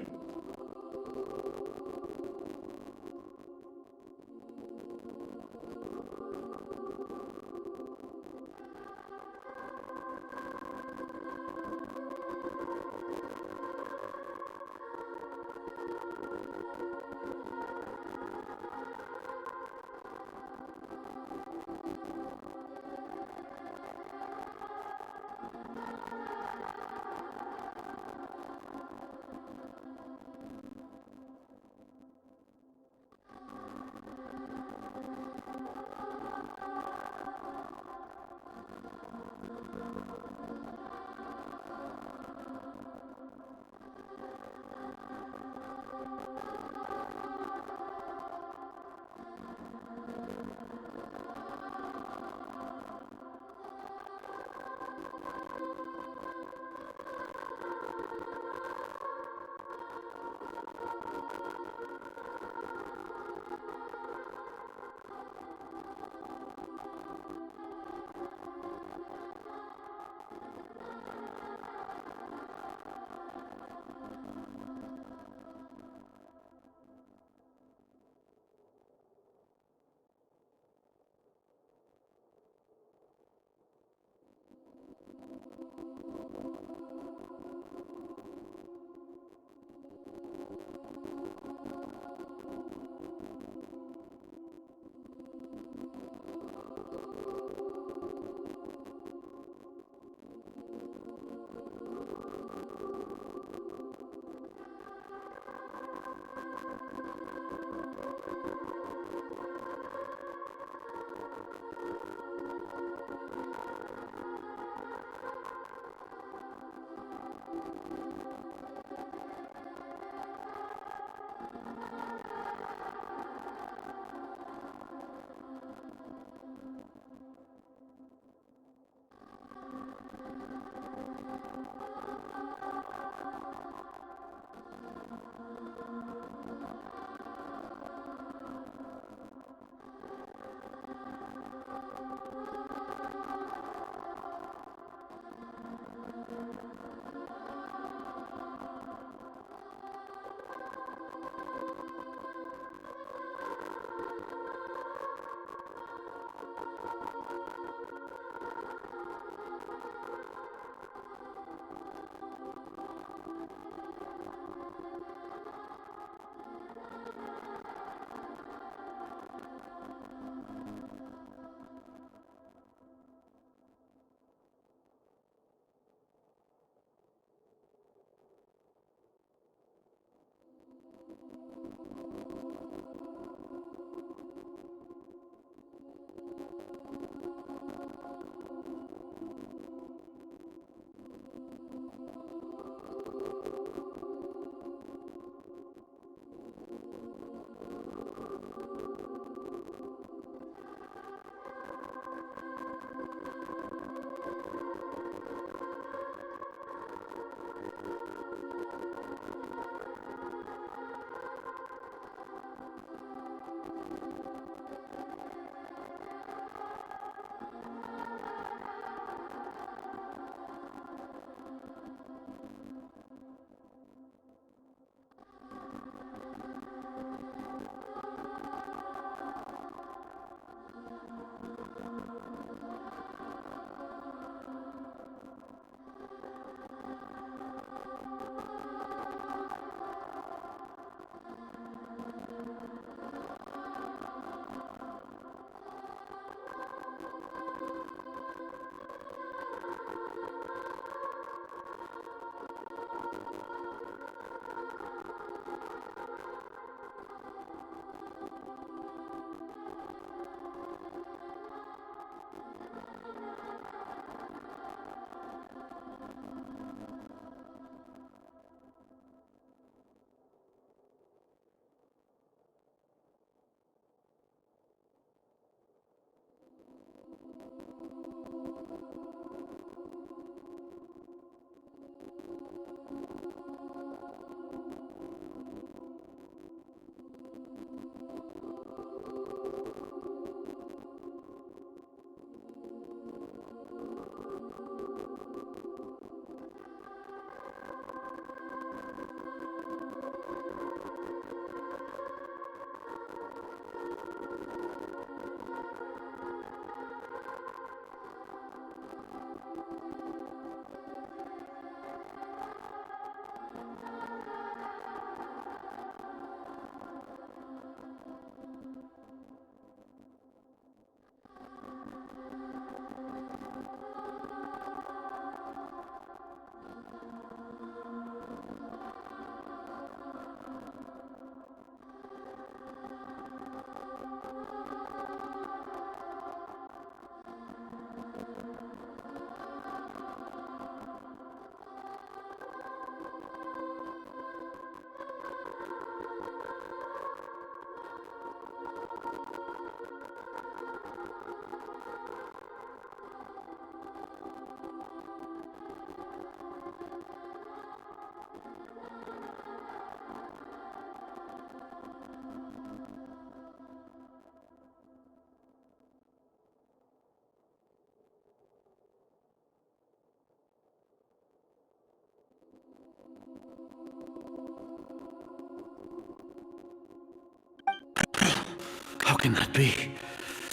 can that be?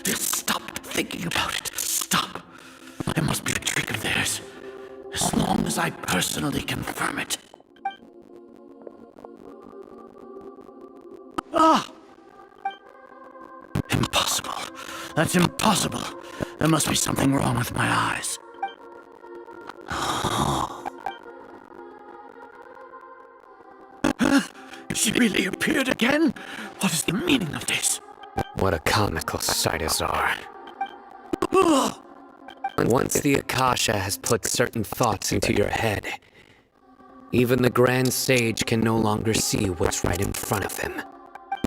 Stop thinking about it. Stop. There must be a trick of theirs. As long as I personally confirm it. Ah! Impossible. That's impossible. There must be something wrong with my eyes. She really appeared again? What is the meaning of this? What a comical sight, Azar. Once the Akasha has put certain thoughts into your head, even the Grand Sage can no longer see what's right in front of him.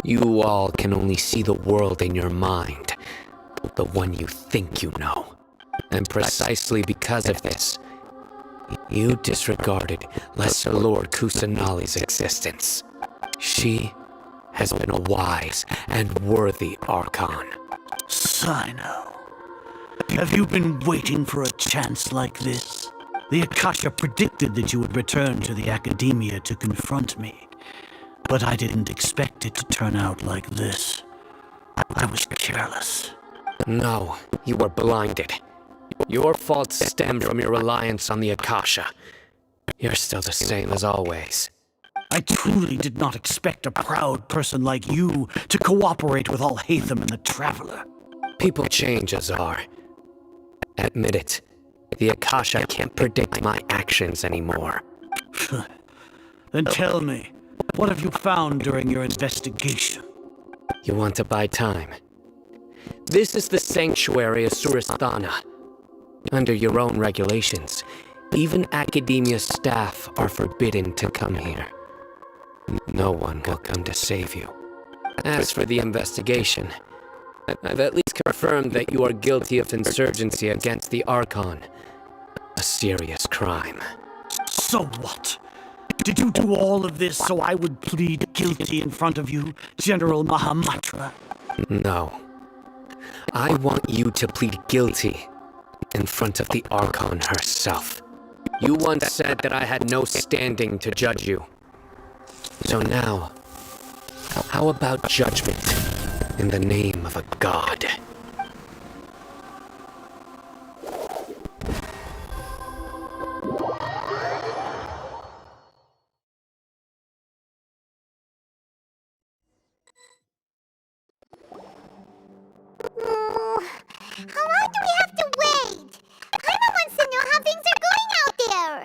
You all can only see the world in your mind, the one you think you know. And precisely because of this, you disregarded Lesser Lord Kusanali's existence. She has been a wise and worthy Archon. Sino, have you been waiting for a chance like this? The Akasha predicted that you would return to the Academia to confront me, but I didn't expect it to turn out like this. I was careless. No, you were blinded. Your faults stemmed from your reliance on the Akasha. You're still the same as always. I truly did not expect a proud person like you to cooperate with Alhaitham and the Traveler. People change, Azar. Admit it. The Akasha can't predict my actions anymore. Then tell me, what have you found during your investigation? You want to buy time? This is the sanctuary of Surasthana. Under your own regulations, even Academia staff are forbidden to come here. No one will come to save you. As for the investigation, I've at least confirmed that you are guilty of insurgency against the Archon. A serious crime. So what? Did you do all of this so I would plead guilty in front of you, General Mahamatra? No. I want you to plead guilty in front of the Archon herself. You once said that I had no standing to judge you. So now, how about judgment in the name of a god? How long do we have to wait? Paimon wants to know how things are going out there.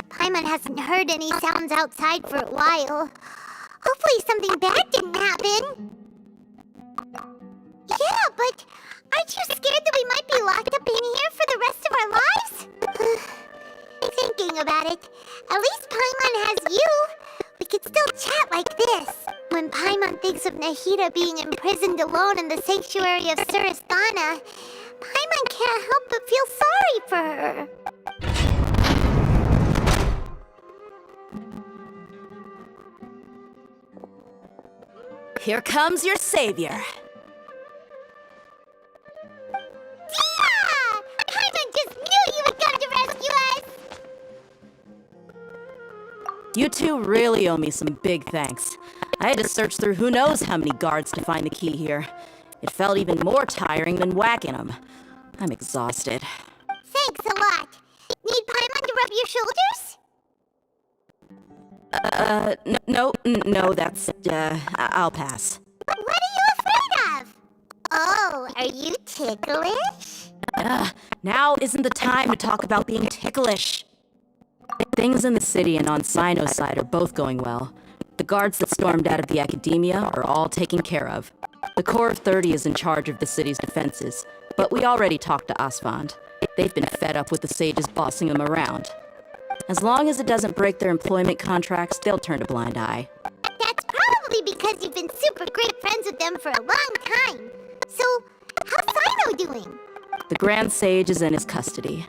Paimon hasn't heard any sounds outside for a while. Hopefully something bad didn't happen. Yeah, but aren't you scared that we might be locked up in here for the rest of our lives? Thinking about it, at least Paimon has you. We could still chat like this. When Paimon thinks of Nahida being imprisoned alone in the sanctuary of Surasthana, Paimon can't help but feel sorry for her. Here comes your savior. Tia! Paimon just knew you would come to rescue us! You two really owe me some big thanks. I had to search through who knows how many guards to find the key here. It felt even more tiring than whacking them. I'm exhausted. Thanks a lot. Need Paimon to rub your shoulders? No, that's, I'll pass. What are you afraid of? Oh, are you ticklish? Now isn't the time to talk about being ticklish. Things in the city and on Sino's side are both going well. The guards that stormed out of the Academia are all taken care of. The Corps of 30 is in charge of the city's defenses, but we already talked to Asfand. They've been fed up with the sages bossing them around. As long as it doesn't break their employment contracts, they'll turn a blind eye. That's probably because you've been super great friends with them for a long time. So, how's Sino doing? The Grand Sage is in his custody.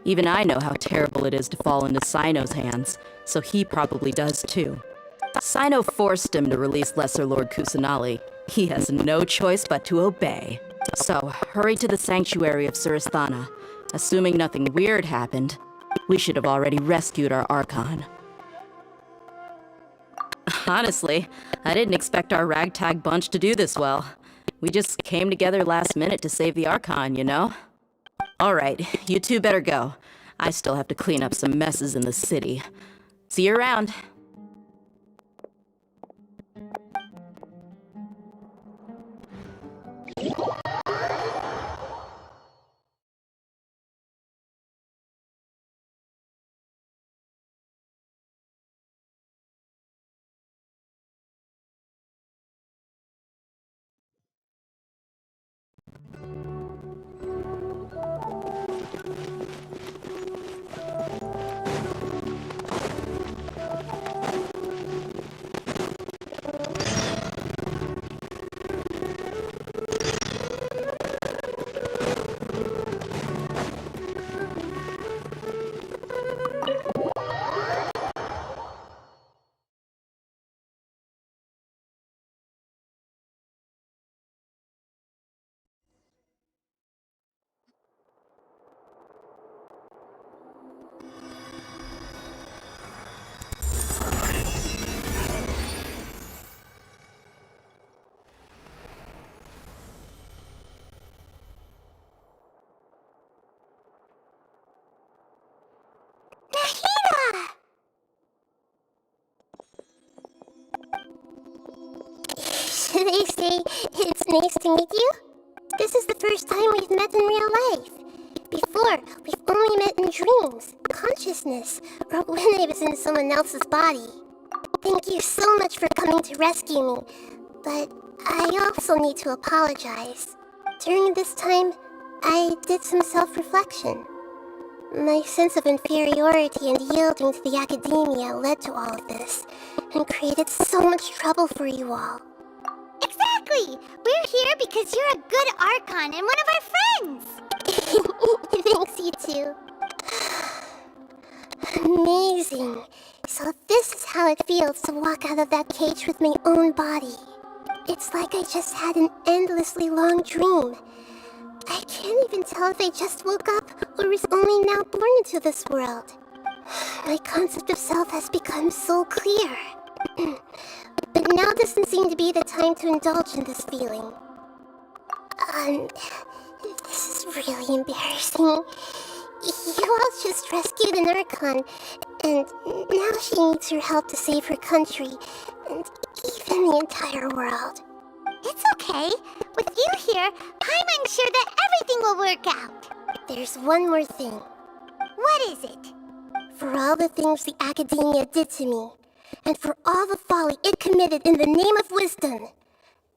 Even I know how terrible it is to fall into Sino's hands, so he probably does too. Sino forced him to release Lesser Lord Kusanali. He has no choice but to obey. So, hurry to the sanctuary of Surasthana. Assuming nothing weird happened, we should have already rescued our Archon. Honestly, I didn't expect our ragtag bunch to do this well. We just came together last minute to save the Archon, you know? Alright, you two better go. I still have to clean up some messes in the city. See you around. They say it's nice to meet you. This is the first time we've met in real life. Before, we've only met in dreams, consciousness, or when I was in someone else's body. Thank you so much for coming to rescue me, but I also need to apologize. During this time, I did some self-reflection. My sense of inferiority and yielding to the academia led to all of this, and created so much trouble for you all. Exactly! We're here because you're a good Archon and one of our friends! Thanks, you two. Amazing. So this is how it feels to walk out of that cage with my own body. It's like I just had an endlessly long dream. I can't even tell if I just woke up or was only now born into this world. My concept of self has become so clear. But now doesn't seem to be the time to indulge in this feeling. This is really embarrassing. You all just rescued an Archon, and now she needs your help to save her country, and even the entire world. It's okay. With you here, I'm sure that everything will work out. There's one more thing. What is it? For all the things the academia did to me, and for all the folly it committed in the name of wisdom,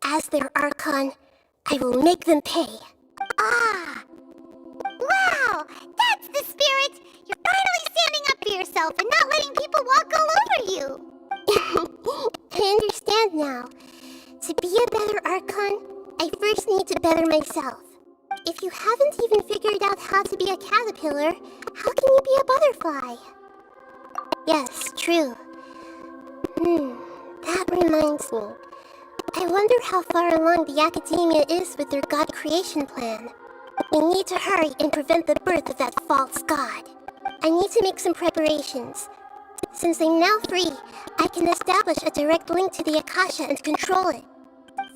as their Archon, I will make them pay. Ah! Wow! That's the spirit! You're finally standing up for yourself and not letting people walk all over you! I understand now. To be a better Archon, I first need to better myself. If you haven't even figured out how to be a caterpillar, how can you be a butterfly? Yes, true. That reminds me. I wonder how far along the academia is with their god creation plan. We need to hurry and prevent the birth of that false god. I need to make some preparations. Since I'm now free, I can establish a direct link to the Akasha and control it.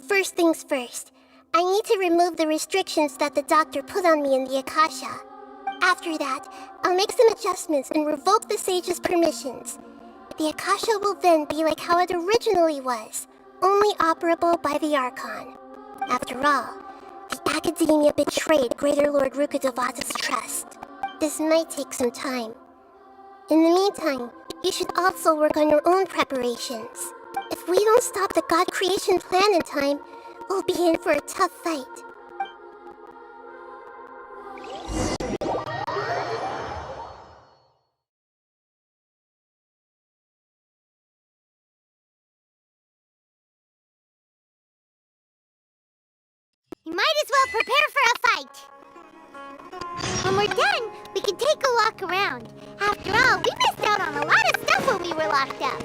First things first, I need to remove the restrictions that the doctor put on me in the Akasha. After that, I'll make some adjustments and revoke the sage's permissions. The Akasha will then be like how it originally was, only operable by the Archon. After all, the academia betrayed Greater Lord Rukkhadevata's trust. This might take some time. In the meantime, you should also work on your own preparations. If we don't stop the god creation plan in time, we'll be in for a tough fight. You might as well prepare for a fight. When we're done, we can take a walk around. After all, we missed out on a lot of stuff when we were locked up.